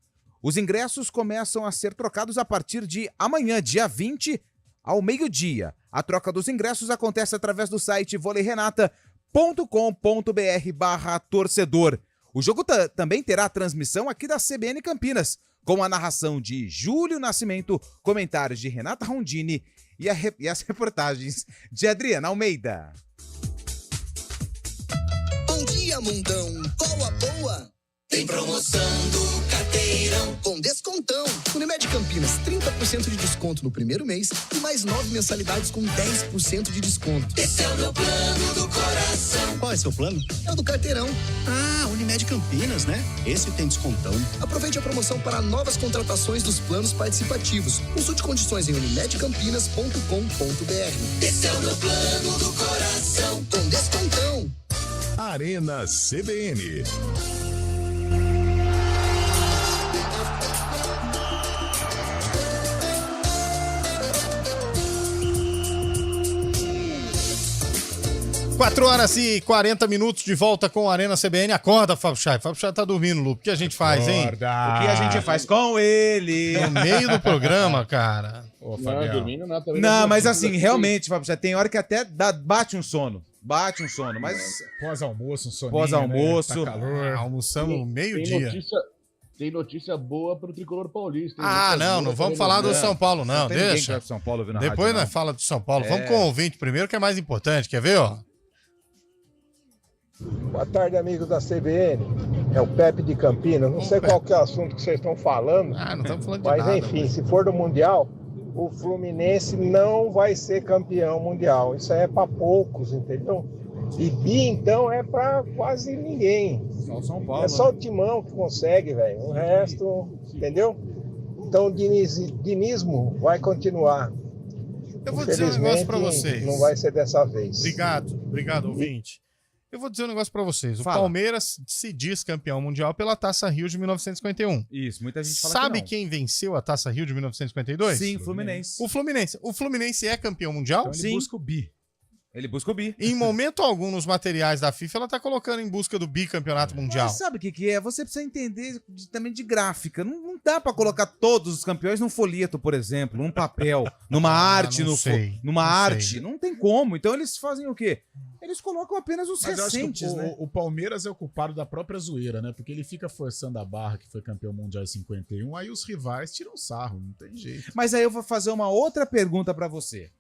Os ingressos começam a ser trocados a partir de amanhã, dia 20, ao meio-dia. A troca dos ingressos acontece através do site voleirenata.com.br/torcedor. O jogo também terá transmissão aqui da CBN Campinas, com a narração de Júlio Nascimento, comentários de Renata Rondini e as reportagens de Adriana Almeida. Bom dia, mundão. Qual a boa? Tem promoção do Carteirão com descontão. Unimed Campinas, 30% de desconto no primeiro mês e mais 9 mensalidades com 10% de desconto. Esse é o meu plano do coração. Qual é seu plano? É o do Carteirão. Ah, Unimed Campinas, né? Esse tem descontão. Aproveite a promoção para novas contratações dos planos participativos. Consulte condições em unimedcampinas.com.br. Esse é o meu plano do coração com descontão. Arena CBN. Quatro horas e 40 minutos de volta com a Arena CBN. Acorda, Fábio Chai. Fábio Chai tá dormindo, Lu. O que a gente faz, hein? O que a gente faz com ele? No meio do programa, cara. Ô, Fabião. Não, mas assim, realmente, Fábio Chai, tem hora que até bate um sono. Bate um sono, mas... Pós-almoço, um soninho, Pós-almoço. né? Tá calor. Almoçamos meio-dia. Tem notícia boa pro Tricolor Paulista. Não vamos falar do São Paulo, não. Deixa. São Paulo na Depois rádio, nós fala do São Paulo. Vamos com o ouvinte primeiro, que é mais importante. Quer ver, ó? Boa tarde, amigos da CBN. É o Pepe de Campinas. Não sei qual que é o assunto que vocês estão falando. Não estamos falando de mas, nada. enfim, se for do Mundial, o Fluminense não vai ser campeão mundial. Isso aí é para poucos, entendeu? E bi, então, é para quase ninguém. Só o São Paulo. É só o Timão que consegue, velho. O resto, entendeu? Então, o dinismo vai continuar. Eu vou dizer um negócio para vocês. Não vai ser dessa vez. Obrigado, ouvinte. Eu vou dizer um negócio pra vocês. O Palmeiras se diz campeão mundial pela Taça Rio de 1951. Isso, muita gente fala Sabe que não. quem venceu a Taça Rio de 1952? Sim, o Fluminense. O Fluminense é campeão mundial? Então ele busca o bi. Ele busca o bi. Em momento algum, nos materiais da FIFA, ela tá colocando em busca do bicampeonato mundial. Mas sabe o que é? Você precisa entender também de gráfica. Não dá pra colocar todos os campeões num folheto, por exemplo, num papel, numa arte, numa arte. Não tem como. Então eles fazem o quê? Eles colocam apenas os recentes, né? O Palmeiras é o culpado da própria zoeira, né? Porque ele fica forçando a barra que foi campeão mundial em 51, aí os rivais tiram sarro, não tem jeito. Mas aí eu vou fazer uma outra pergunta pra você.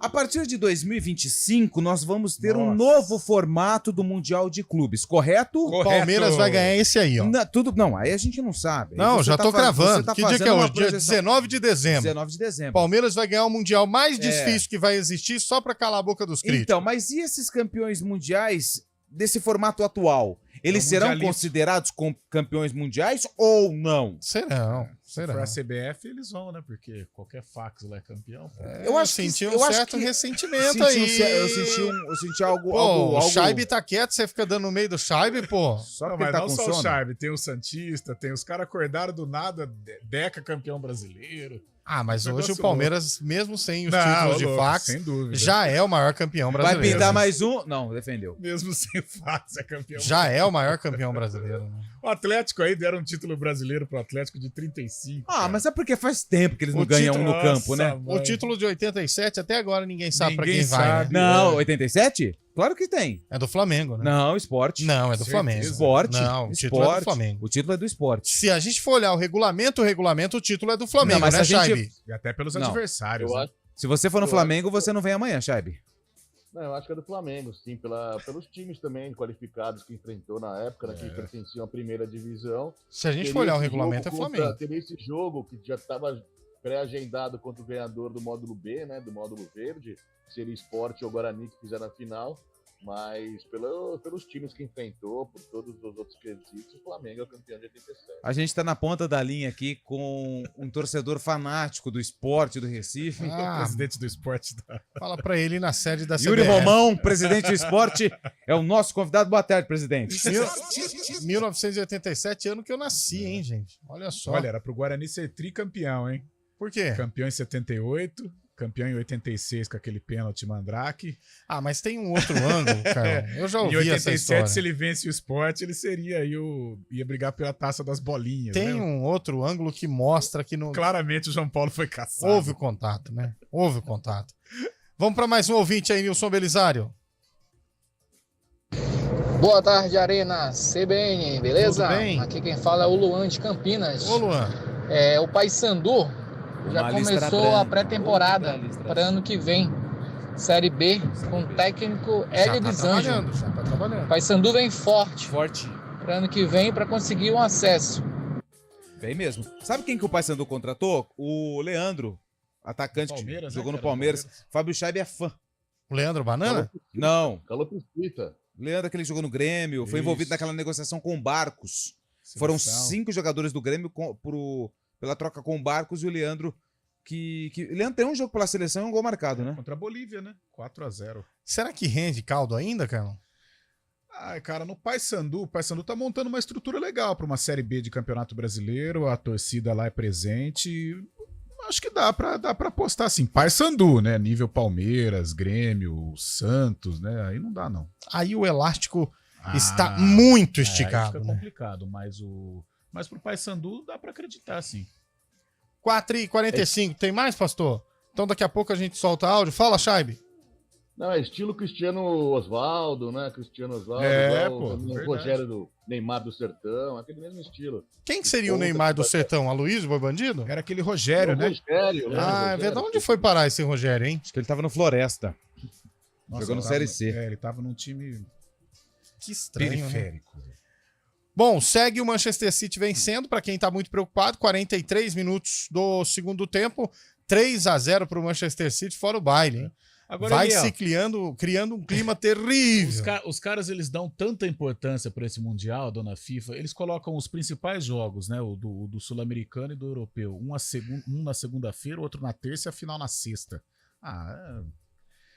A partir de 2025, nós vamos ter um novo formato do Mundial de Clubes, correto? O Palmeiras vai ganhar esse aí, ó. Não, aí a gente não sabe. Não, já tô cravando. Que dia que é hoje? Dia 19 de dezembro. 19 de dezembro. Palmeiras vai ganhar o Mundial mais difícil que vai existir só pra calar a boca dos críticos. Então, mas e esses campeões mundiais desse formato atual? Eles serão considerados campeões mundiais ou não? Serão. Se for a CBF, eles vão, né? Porque qualquer fax lá é campeão. Eu acho que senti um certo ressentimento aí. Eu senti algo. O Scheibe tá quieto, você fica dando no meio do Scheibe, pô. Só mas não só o Scheibe, tem o Santista, tem os caras acordaram do nada, Deca campeão brasileiro. Mas hoje o Palmeiras, mesmo sem os títulos de fax, sem dúvida, já é o maior campeão brasileiro. Vai pintar mais um? Não, defendeu. Mesmo sem fax, é campeão. Já é o maior campeão brasileiro. Né? O Atlético aí deram um título brasileiro pro Atlético de 35. Mas é porque faz tempo que eles não ganham no campo, né? Mãe. O título de 87, até agora ninguém sabe pra quem vai. Né? Não, 87? Claro que tem. É do Flamengo, né? Não, Esporte. Não, é do Flamengo. Esporte. Não, o título é do Flamengo. O título é do Esporte. Se a gente for olhar o regulamento, o título é do Flamengo, mas né, Scheibe? E até pelos adversários. Né? Se você for no Flamengo, você não vem amanhã, Scheibe. Não, eu acho que é do Flamengo, sim, pelos times também qualificados que enfrentou na época, né, que pertenciam à primeira divisão. Se a gente for olhar o regulamento, é Flamengo. Teria esse jogo que já estava pré-agendado contra o ganhador do módulo B, né, do módulo verde, que seria Sport ou Guarani que fizeram a final. Mas pelos times que enfrentou, por todos os outros quesitos, o Flamengo é o campeão de 87. A gente tá na ponta da linha aqui com um torcedor fanático do Esporte do Recife. O presidente do Esporte. Fala pra ele na sede da CBF. Yuri Romão, presidente do Esporte, é o nosso convidado. Boa tarde, presidente. 1987, ano que eu nasci, hein, gente? Olha só. Olha, era pro Guarani ser tricampeão, hein? Por quê? Campeão em 78... Campeão em 86 com aquele pênalti Mandrake. Ah, mas tem um outro ângulo, cara. Eu já ouvi em 87, essa história. se ele vence o Sport, ele seria aí ia brigar pela taça das bolinhas. Tem um outro ângulo que mostra que claramente o João Paulo foi caçado. Houve o contato, né? Houve o contato. Vamos para mais um ouvinte aí, Nilson Belisário. Boa tarde, Arena CBN, beleza? Tudo bem? Aqui quem fala é o Luan de Campinas. Ô, Luan. O Paysandu já começou a pré-temporada para ano que vem. Série B, com o técnico Hélio Bizanjo. Já tá trabalhando. Paysandu vem forte para ano que vem para conseguir um acesso. Bem mesmo. Sabe quem que o Paysandu contratou? O Leandro, atacante que jogou no Palmeiras. Fábio Chaib é fã. O Leandro Banana? Não. Calopsita. Leandro, aquele que jogou no Grêmio, foi envolvido naquela negociação com o Barcos. Foram 5 jogadores do Grêmio pela troca com o Barcos e o Leandro, que Leandro tem um jogo pela seleção e um gol marcado, né? Contra a Bolívia, né? 4-0. Será que rende caldo ainda, cara? Ah, cara, no Paysandu, o Paysandu tá montando uma estrutura legal para uma Série B de Campeonato Brasileiro, a torcida lá é presente. Acho que dá pra apostar assim. Paysandu, né? Nível Palmeiras, Grêmio, Santos, né? Aí não dá, não. Aí o elástico está muito esticado. Aí fica né? complicado, mas pro Paysandu dá pra acreditar, sim. 4h45. Tem mais, pastor? Então daqui a pouco a gente solta áudio. Fala, Chaib. Não, é estilo Cristiano Osvaldo, né? Cristiano Osvaldo, o Rogério do Neymar do Sertão, aquele mesmo estilo. Quem que seria o Neymar do Sertão? Aloysio Boi Bandido? Era aquele Rogério, né? Rogério, é verdade. Onde foi parar esse Rogério, hein? Acho que ele tava no Floresta. Jogou no Série C. Ele tava num time que estranho, periférico. Né? Bom, segue o Manchester City vencendo, para quem tá muito preocupado, 43 minutos do segundo tempo, 3-0 pro Manchester City, fora o baile, hein? Agora vai ele, se criando um clima terrível. Os caras, eles dão tanta importância para esse Mundial, dona FIFA, eles colocam os principais jogos, né? O do Sul-Americano e do Europeu. Um na segunda-feira, outro na terça e a final na sexta.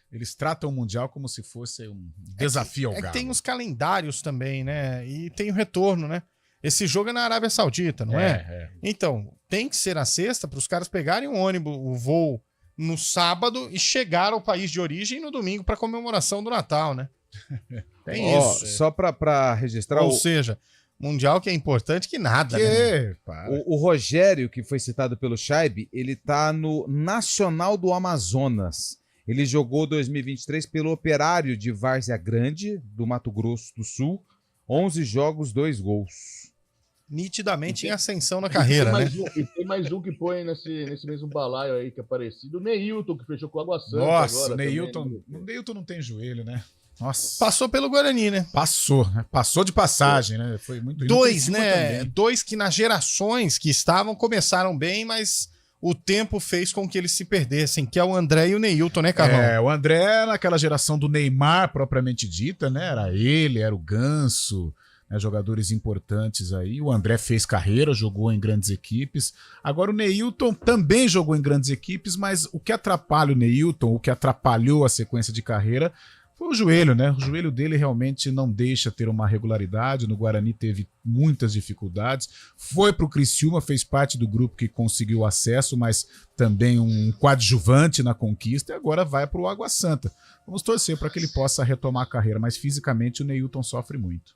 Eles tratam o Mundial como se fosse um desafio ao Galo. Tem os calendários também, né? E tem o retorno, né? Esse jogo é na Arábia Saudita, não é? Então, tem que ser na sexta para os caras pegarem o ônibus, o voo no sábado e chegar ao país de origem no domingo para comemoração do Natal, né? Tem isso. Só para registrar... Ou seja, Mundial que é importante que nada, né? O Rogério, que foi citado pelo Chaib, ele tá no Nacional do Amazonas. Ele jogou 2023 pelo Operário de Várzea Grande, do Mato Grosso do Sul. 11 jogos, 2 gols. Nitidamente em ascensão na carreira, né? E tem mais um que põe nesse mesmo balaio aí que é parecido. O Neilton, que fechou com o Água Santa. Nossa, agora, o Neilton não tem joelho, né? Nossa. Passou pelo Guarani, né? Passou de passagem, né? Foi muito 2, né? Também. 2 que nas gerações que estavam começaram bem, mas o tempo fez com que eles se perdessem, que é o André e o Neilton, né, Carlão? O André naquela geração do Neymar propriamente dita, né? Era ele, era o Ganso, né? Jogadores importantes aí. O André fez carreira, jogou em grandes equipes. Agora o Neilton também jogou em grandes equipes, mas o que atrapalha o Neilton, o que atrapalhou a sequência de carreira foi o joelho, né? O joelho dele realmente não deixa ter uma regularidade. No Guarani teve muitas dificuldades. Foi para o Criciúma, fez parte do grupo que conseguiu acesso, mas também um coadjuvante na conquista. E agora vai para o Água Santa. Vamos torcer para que ele possa retomar a carreira, mas fisicamente o Neilton sofre muito.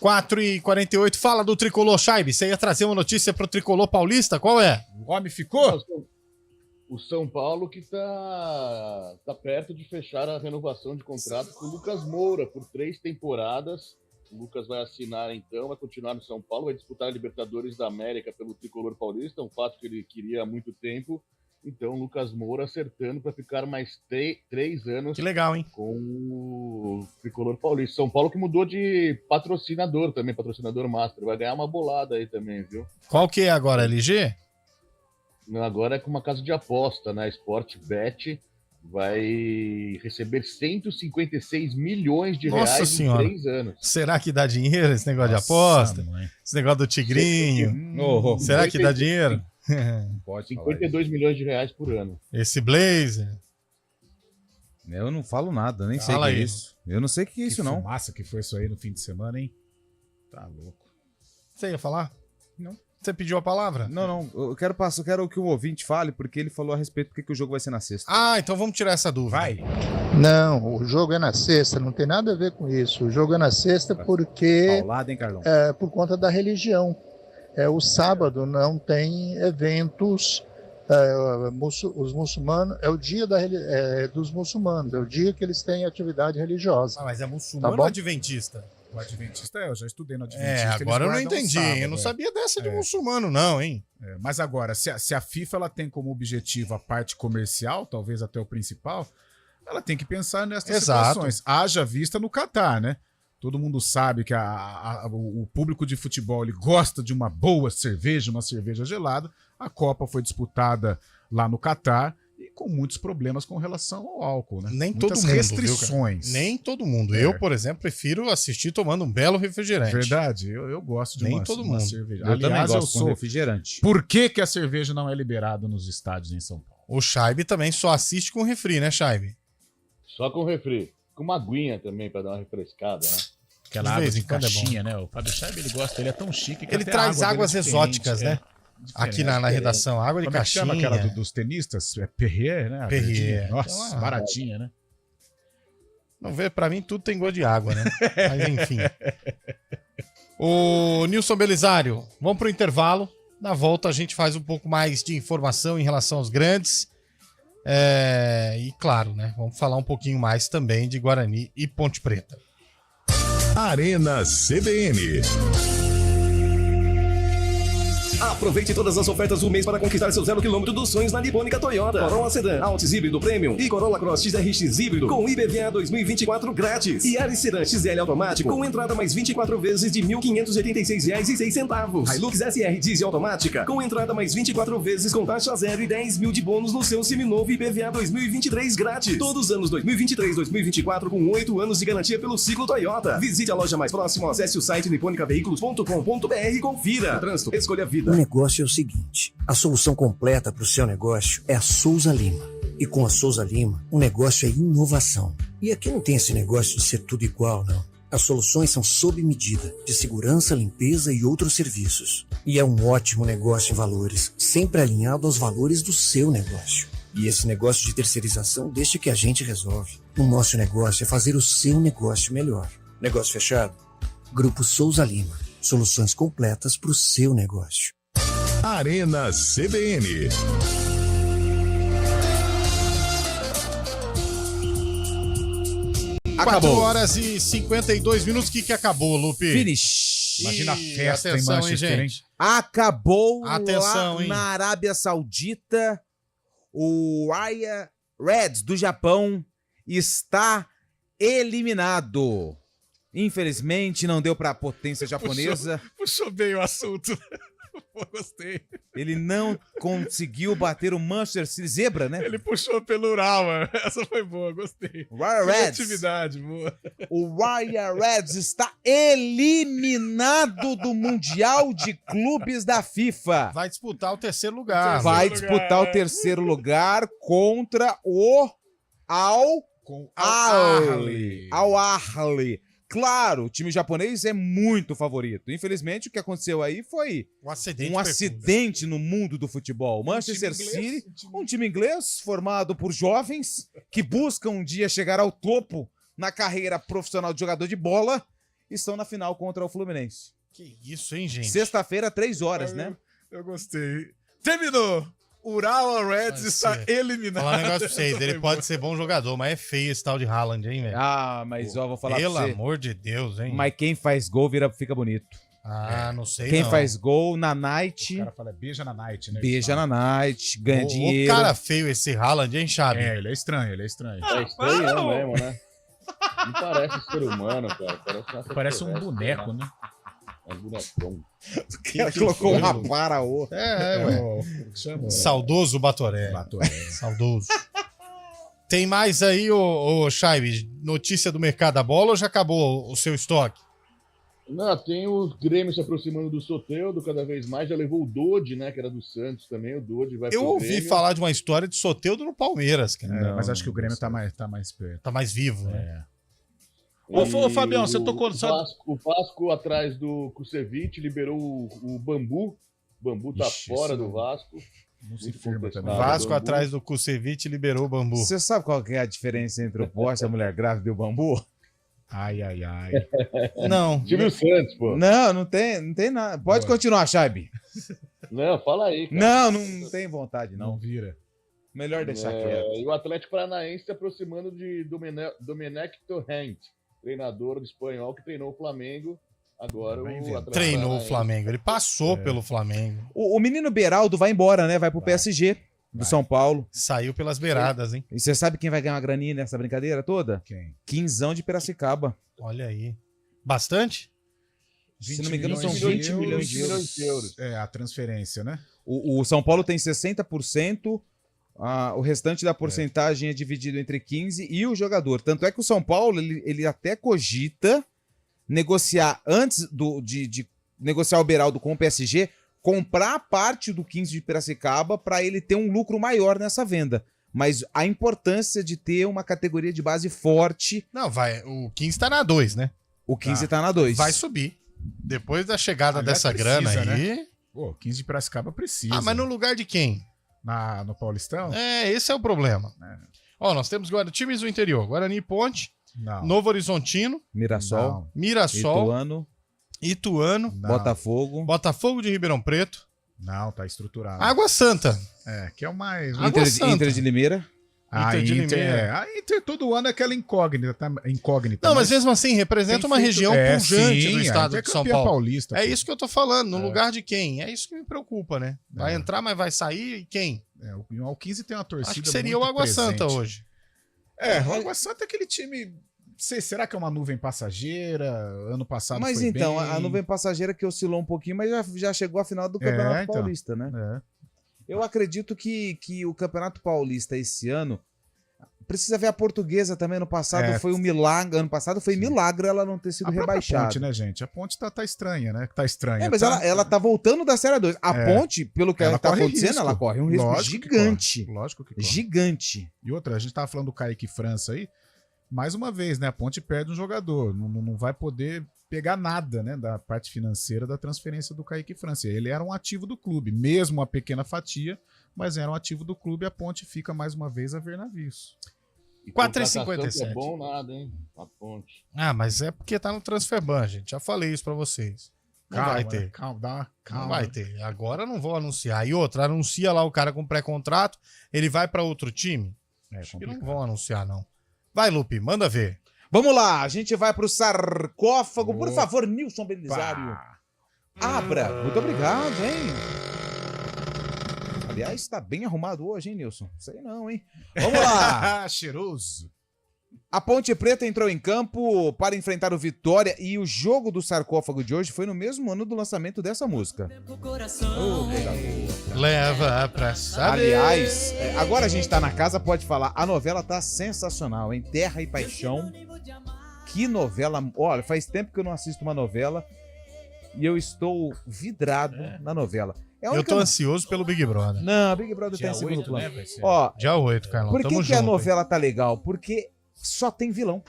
4h48, fala do Tricolor, Chaib. Você ia trazer uma notícia para o Tricolor Paulista? Qual é? O homem ficou? O São Paulo que tá perto de fechar a renovação de contrato com o Lucas Moura por 3 temporadas. O Lucas vai assinar então, vai continuar no São Paulo, vai disputar a Libertadores da América pelo Tricolor Paulista, um fato que ele queria há muito tempo. Então o Lucas Moura acertando para ficar mais 3 anos. Que legal, hein? Com o Tricolor Paulista. São Paulo que mudou de patrocinador também, patrocinador master. Vai ganhar uma bolada aí também, viu? Qual que é agora, LG? Não, agora é com uma casa de aposta, né? Sportbet vai receber 156 milhões de Nossa reais senhora. em 3 anos. Será que dá dinheiro esse negócio de aposta? Mãe. Esse negócio do tigrinho? Será que dá dinheiro? Pode 52 milhões de reais por ano. Esse blazer? Eu não falo nada, nem sei o Fala que é aí. isso. Eu não sei o que é isso, não. Massa que foi isso aí no fim de semana, hein? Tá louco. Você ia falar? Não. Você pediu a palavra? Não. Eu quero que o ouvinte fale, porque ele falou a respeito do que o jogo vai ser na sexta. Ah, então vamos tirar essa dúvida. Vai. Não, o jogo é na sexta, não tem nada a ver com isso. O jogo é na sexta porque... Paulada, hein, Carlão? Por conta da religião. O sábado não tem eventos... os muçulmanos, é o dia dos muçulmanos, é o dia que eles têm atividade religiosa. Mas é muçulmano ou adventista? O adventista, eu já estudei no adventista. Agora eu não entendi, eu não sabia dessa de muçulmano não, hein? Mas agora, se a FIFA ela tem como objetivo a parte comercial, talvez até o principal, ela tem que pensar nessas situações. Haja vista no Catar, né? Todo mundo sabe que o público de futebol ele gosta de uma boa cerveja, uma cerveja gelada. A Copa foi disputada lá no Catar e com muitos problemas com relação ao álcool, né? Nem muitas todo mundo, restrições. Viu, nem todo mundo. Eu, por exemplo, prefiro assistir tomando um belo refrigerante. Verdade, eu gosto de nem uma, todo uma mundo. cerveja. Eu também gosto de refrigerante. Por que a cerveja não é liberada nos estádios em São Paulo? O Scheibe também só assiste com refri, né, Scheibe? Só com refri. Com uma aguinha também pra dar uma refrescada, né? Aquela água de caixinha, né? O Fábio Scheibe, ele gosta, ele é tão chique que ele traz águas exóticas, né? Aqui na redação, água de caixinha. Como é que chama aquela dos tenistas? É Perrier, né? Perrier. Nossa, então, baratinha, né? Não vê, pra mim tudo tem gosto de água, né? Mas enfim. Ô, Nilson Belisário, vamos pro intervalo. Na volta a gente faz um pouco mais de informação em relação aos grandes. E claro, né? Vamos falar um pouquinho mais também de Guarani e Ponte Preta. Arena CBN. Aproveite todas as ofertas do mês para conquistar seu 0 km dos sonhos na Nipônica Toyota. Corolla Sedan, Altis híbrido Premium e Corolla Cross XRX híbrido com IPVA 2024 grátis. E Yaris Sedan XL automático com entrada mais 24 vezes de R$ 1.586,06. Hilux SR diesel automática com entrada mais 24 vezes com taxa zero e 10 mil de bônus no seu seminovo IPVA 2023 grátis. Todos os anos 2023 e 2024 com 8 anos de garantia pelo ciclo Toyota. Visite a loja mais próxima, acesse o site niponicaveículos.com.br e confira. Trânsito, escolha a vida. O negócio é o seguinte, a solução completa para o seu negócio é a Souza Lima. E com a Souza Lima, o negócio é inovação. E aqui não tem esse negócio de ser tudo igual, não. As soluções são sob medida, de segurança, limpeza e outros serviços. E é um ótimo negócio em valores, sempre alinhado aos valores do seu negócio. E esse negócio de terceirização deixa que a gente resolve. O nosso negócio é fazer o seu negócio melhor. Negócio fechado? Grupo Souza Lima. Soluções completas para o seu negócio. Arena CBN. Acabou. 4 horas e 52 minutos. O que acabou, Lupe? Finish. Imagina a festa atenção, em Manchester, hein? Acabou atenção, lá hein? na Arábia Saudita. O Raya Reds do Japão está eliminado. Infelizmente, não deu para a potência japonesa. Puxou bem o assunto. Pô, gostei. Ele não conseguiu bater o Manchester City Zebra, né? Ele puxou pelo Ural, mano. Essa foi boa, gostei. Raya Reds. Atividade boa. O Raya Reds está eliminado do Mundial de Clubes da FIFA. Vai disputar o terceiro lugar. Vai disputar o terceiro lugar contra o Al-Ahly. Al-Ahly. Claro, o time japonês é muito favorito. Infelizmente, o que aconteceu aí foi um acidente no mundo do futebol. Manchester City, um time inglês formado por jovens que buscam um dia chegar ao topo na carreira profissional de jogador de bola, estão na final contra o Fluminense. Que isso, hein, gente? Sexta-feira, 3 horas, né? Eu gostei. Terminou! Ural Reds está eliminado. Falar um negócio pra vocês, ele pode ser bom jogador, mas é feio esse tal de Haaland, hein, velho? Ah, mas ó, vou falar pra você. Pelo amor de Deus, hein? Mas quem faz gol fica bonito. Ah, não sei Quem não. faz gol na night... O cara fala, beija na night, né? Beija na night, ganha dinheiro. O cara feio esse Haaland, hein, Xabi? Ele é estranho, ele é estranho. É estranho mesmo, né? Não parece ser humano, cara. Parece um boneco, né? É um bonecão. O cara colocou uma vara ou... Saudoso Batoré. Saudoso. Tem mais aí, ô Scheibe, notícia do mercado da bola ou já acabou o seu estoque? Não, tem o Grêmio se aproximando do Soteldo cada vez mais. Já levou o Dodi, né? Que era do Santos também. O Dodi vai pro Eu ouvi Grêmio. falar de uma história de Soteldo no Palmeiras, cara. Mas acho que o Grêmio tá mais perto. Tá mais vivo, né? Ô, Fabião, você tocou... O Vasco atrás do Kusevich liberou o Bambu. O Bambu tá fora do Vasco. Não se firma também. Vasco atrás do Kusevich liberou o Bambu. Você sabe qual que é a diferença entre o poste, a mulher grávida e o Bambu? Ai. Não. Silvio Santos, pô. Não tem nada. Pode continuar, Chaibe. Não, fala aí, cara. Não tem vontade, não. Não vira. Melhor deixar quieto. E o Atlético Paranaense se aproximando de Domenech Torrent, treinador espanhol que treinou o Flamengo. Agora o Atlético treinou o Flamengo, ele passou pelo Flamengo. O menino Beraldo vai embora, né? Vai pro PSG do São Paulo. Saiu pelas beiradas, hein? E você sabe quem vai ganhar uma graninha nessa brincadeira toda? Quem? Quinzão de Piracicaba. Olha aí. Bastante? Se não me engano, são 20 milhões de euros. É, a transferência, né? O São Paulo tem 60%, o restante da porcentagem é dividido entre 15% e o jogador. Tanto é que o São Paulo, ele até cogita negociar, antes de negociar o Beraldo com o PSG, comprar parte do 15 de Piracicaba para ele ter um lucro maior nessa venda. Mas a importância de ter uma categoria de base forte... Não, o 15 tá na 2, né? O 15 tá na 2. Vai subir. Depois da chegada dessa grana aí... Né? Pô, 15 de Piracicaba precisa. Ah, mas no lugar de quem? No Paulistão? Esse é o problema. Ó, nós temos agora times do interior. Guarani e Ponte, Novo Horizontino, Mirassol, Ituano, Botafogo de Ribeirão Preto. Não, tá estruturado. Água Santa. Que é o mais... Inter de Limeira. A Inter todo ano é aquela incógnita. Não, mas mesmo assim, representa uma região pujante do estado de São Paulo. Paulista, isso que eu tô falando, no lugar de quem? É isso que me preocupa, né? Vai entrar, mas vai sair, e quem? O 15 tem uma torcida. Acho que seria o Água Santa hoje. O Água Santa é aquele time... Será que é uma nuvem passageira? Ano passado mas foi então, bem... a nuvem passageira que oscilou um pouquinho, mas já chegou à final do Campeonato Paulista, né? Eu acredito que o Campeonato Paulista esse ano precisa ver a Portuguesa também. No passado foi um milagre. Ano passado foi milagre ela não ter sido rebaixada. A Ponte, né, gente? A Ponte tá estranha, né? Tá estranha. Mas ela tá voltando da Série 2. A Ponte, pelo que ela tá acontecendo, ela corre um risco gigante. Lógico que corre. Gigante. E outra, a gente tava falando do Kaique França aí. Mais uma vez, né? A Ponte perde um jogador. Não vai poder pegar nada, né? Da parte financeira da transferência do Kaique França. Ele era um ativo do clube, mesmo uma pequena fatia, mas era um ativo do clube. A Ponte fica mais uma vez a ver navios. 4,57. É bom nada, hein? A Ponte. Mas é porque tá no Transferban, gente. Já falei isso pra vocês. Não vai ter. Calma. Não vai ter. Agora não vou anunciar. E outra, anuncia lá o cara com pré-contrato, ele vai pra outro time? Acho que não vão anunciar, não. Vai, Lupe, manda ver. Vamos lá, a gente vai pro sarcófago. Por favor, Nilson Belisário. Abra. Muito obrigado, hein? Aliás, tá bem arrumado hoje, hein, Nilson? Sei não, hein? Vamos lá. Cheiroso. A Ponte Preta entrou em campo para enfrentar o Vitória e o jogo do sarcófago de hoje foi no mesmo ano do lançamento dessa música. Leva pra saber. Aliás, agora a gente tá na casa, pode falar. A novela tá sensacional, hein? Terra e Paixão. Que novela. Olha, faz tempo que eu não assisto uma novela e eu estou vidrado na novela. Eu tô ansioso pelo Big Brother. Não, Big Brother tá em segundo plano. Né, dia 8, Carlão. Por que a novela tá legal? Porque só tem vilão.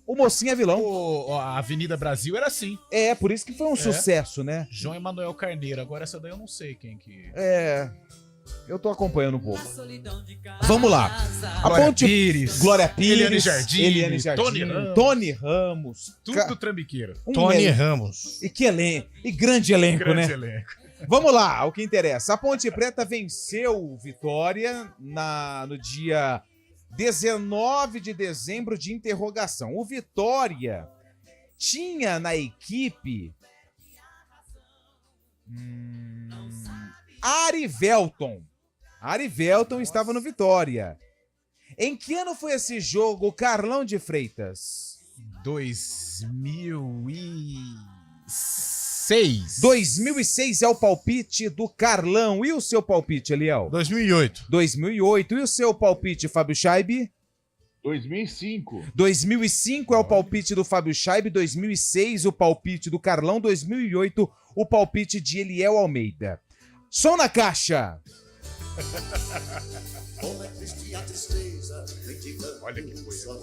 O mocinho é vilão. A Avenida Brasil era assim. Por isso que foi um sucesso, né? João Emanuel Carneiro. Agora essa daí eu não sei quem que... Eu tô acompanhando um pouco. Vamos lá. Glória Pires. Eliane Jardim. Tony Ramos. Tudo trambiqueiro. Tony Ramos. E que elenco. E grande elenco, né? Vamos lá, o que interessa. A Ponte Preta venceu o Vitória no dia 19 de dezembro de interrogação. O Vitória tinha na equipe Arivelton. Arivelton estava no Vitória. Em que ano foi esse jogo, Carlão de Freitas? 2006. 2006 é o palpite do Carlão. E o seu palpite, Eliel? 2008. 2008. E o seu palpite, Fábio Scheibe? 2005. 2005 é o palpite do Fábio Scheibe. 2006 o palpite do Carlão. 2008 o palpite de Eliel Almeida. Som na caixa. Olha que coisa.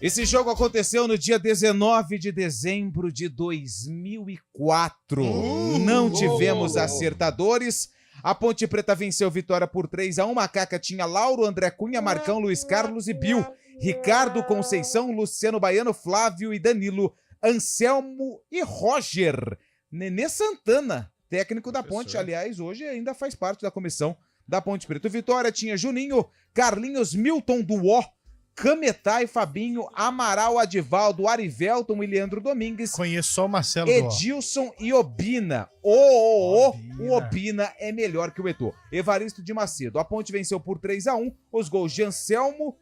Esse jogo aconteceu no dia 19 de dezembro de 2004. Não tivemos acertadores. A Ponte Preta venceu Vitória por 3-1. Macaca tinha Lauro, André Cunha, Marcão, Luiz Carlos e Bill. Ricardo, Conceição, Luciano Baiano, Flávio e Danilo. Anselmo e Roger. Nenê Santana, técnico da Ponte. Aliás, hoje ainda faz parte da comissão da Ponte Preta. O Vitória tinha Juninho, Carlinhos, Milton Duó, Cametá e Fabinho, Amaral, Adivaldo, Arivelton e Leandro Domingues. Conheço só o Marcelo Edilson e Obina. O Obina é melhor que o Eto'o. Evaristo de Macedo. A Ponte venceu por 3-1. Os gols de Anselmo,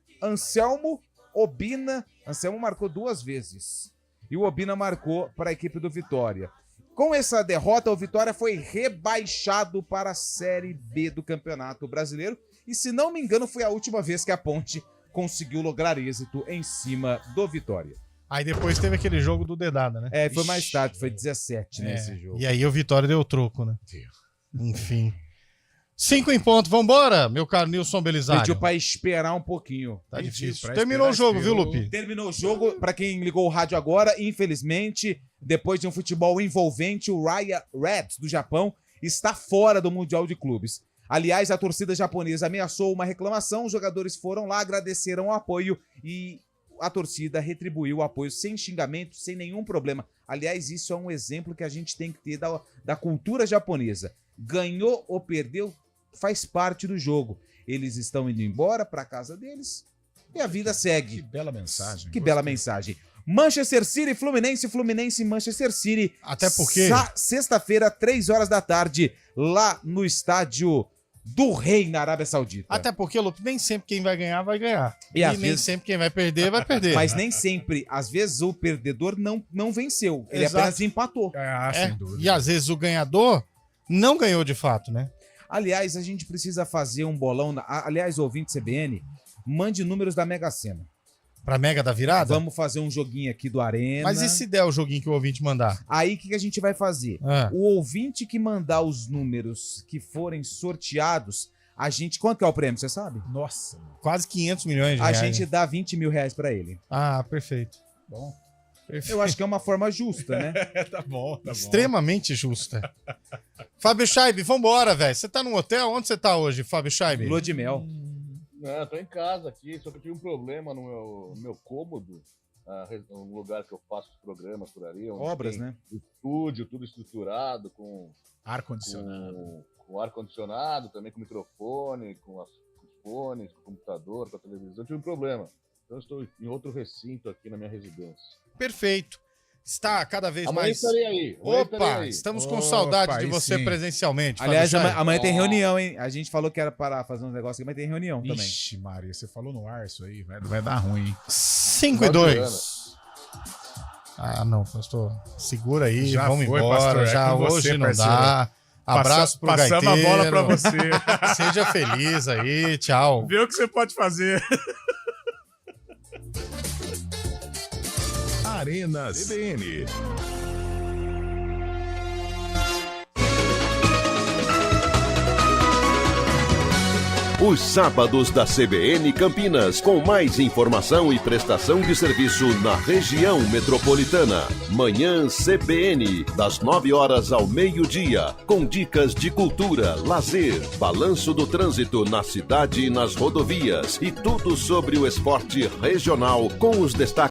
Obina. Anselmo marcou 2 vezes. E o Obina marcou para a equipe do Vitória. Com essa derrota, o Vitória foi rebaixado para a Série B do Campeonato Brasileiro. E, se não me engano, foi a última vez que a Ponte conseguiu lograr êxito em cima do Vitória. Aí depois teve aquele jogo do Dedada, né? Foi mais tarde, foi 17, né, esse jogo. E aí o Vitória deu troco, né? Enfim. 5 em ponto, vambora, meu caro Nilson Belisário. Pediu pra esperar um pouquinho. Tá difícil. Terminou o jogo, viu, Lupe? Terminou o jogo, pra quem ligou o rádio agora, infelizmente, depois de um futebol envolvente, o Raya Reds do Japão está fora do Mundial de Clubes. Aliás, a torcida japonesa ameaçou uma reclamação, os jogadores foram lá, agradeceram o apoio e a torcida retribuiu o apoio sem xingamento, sem nenhum problema. Aliás, isso é um exemplo que a gente tem que ter da cultura japonesa. Ganhou ou perdeu, faz parte do jogo. Eles estão indo embora para casa deles e a vida segue. Que bela mensagem. Que bela mensagem. Manchester City, Fluminense e Manchester City. Até porque... Sexta-feira, 3 horas da tarde, lá no estádio do Rei, na Arábia Saudita. Até porque, Lupe, nem sempre quem vai ganhar, vai ganhar. E nem vezes... sempre quem vai perder, vai perder. Mas nem sempre. Às vezes o perdedor não venceu. Ele apenas empatou. Sem dúvida. E às vezes o ganhador não ganhou de fato, né? Aliás, a gente precisa fazer um bolão. Aliás, ouvinte CBN, mande números da Mega Sena. Pra Mega da Virada? Vamos fazer um joguinho aqui do Arena. Mas e se der o joguinho que o ouvinte mandar? Aí o que a gente vai fazer? O ouvinte que mandar os números que forem sorteados, a gente... Quanto que é o prêmio, você sabe? Nossa. Quase 500 milhões de reais. A gente dá 20 mil reais pra ele. Ah, perfeito. Bom. Perfeito. Eu acho que é uma forma justa, né? Tá bom. Extremamente justa. Fábio Scheibe, vambora, velho. Você tá num hotel? Onde você tá hoje, Fábio Scheibe? Lua de mel. Não, tô em casa aqui, só que eu tive um problema no meu cômodo, um lugar que eu faço os programas por ali. Obras, né? Estúdio, tudo estruturado, com ar-condicionado. Com ar-condicionado, também com microfone, com os fones, com o computador, com a televisão. Eu tive um problema. Então eu estou em outro recinto aqui na minha residência. Perfeito. Está cada vez amanhã mais... estarei aí. Opa, estamos com saudade de você presencialmente. Aliás, amanhã tem reunião, hein? A gente falou que era para fazer um negócio aqui, mas tem reunião também. Ixi, Maria, você falou no ar isso aí, vai dar ruim, hein? 5-2. Ah, não, pastor. Segura aí, já vamos foi, embora. pastor, já hoje você, não parceiro. dá. Abraço pro gaiteiro. Passamos a bola pra você. Seja feliz aí, tchau. Vê o que você pode fazer. Arena CBN. Os sábados da CBN Campinas, com mais informação e prestação de serviço na região metropolitana. Manhã CBN, das 9 horas ao meio-dia, com dicas de cultura, lazer, balanço do trânsito na cidade e nas rodovias e tudo sobre o esporte regional com os destaques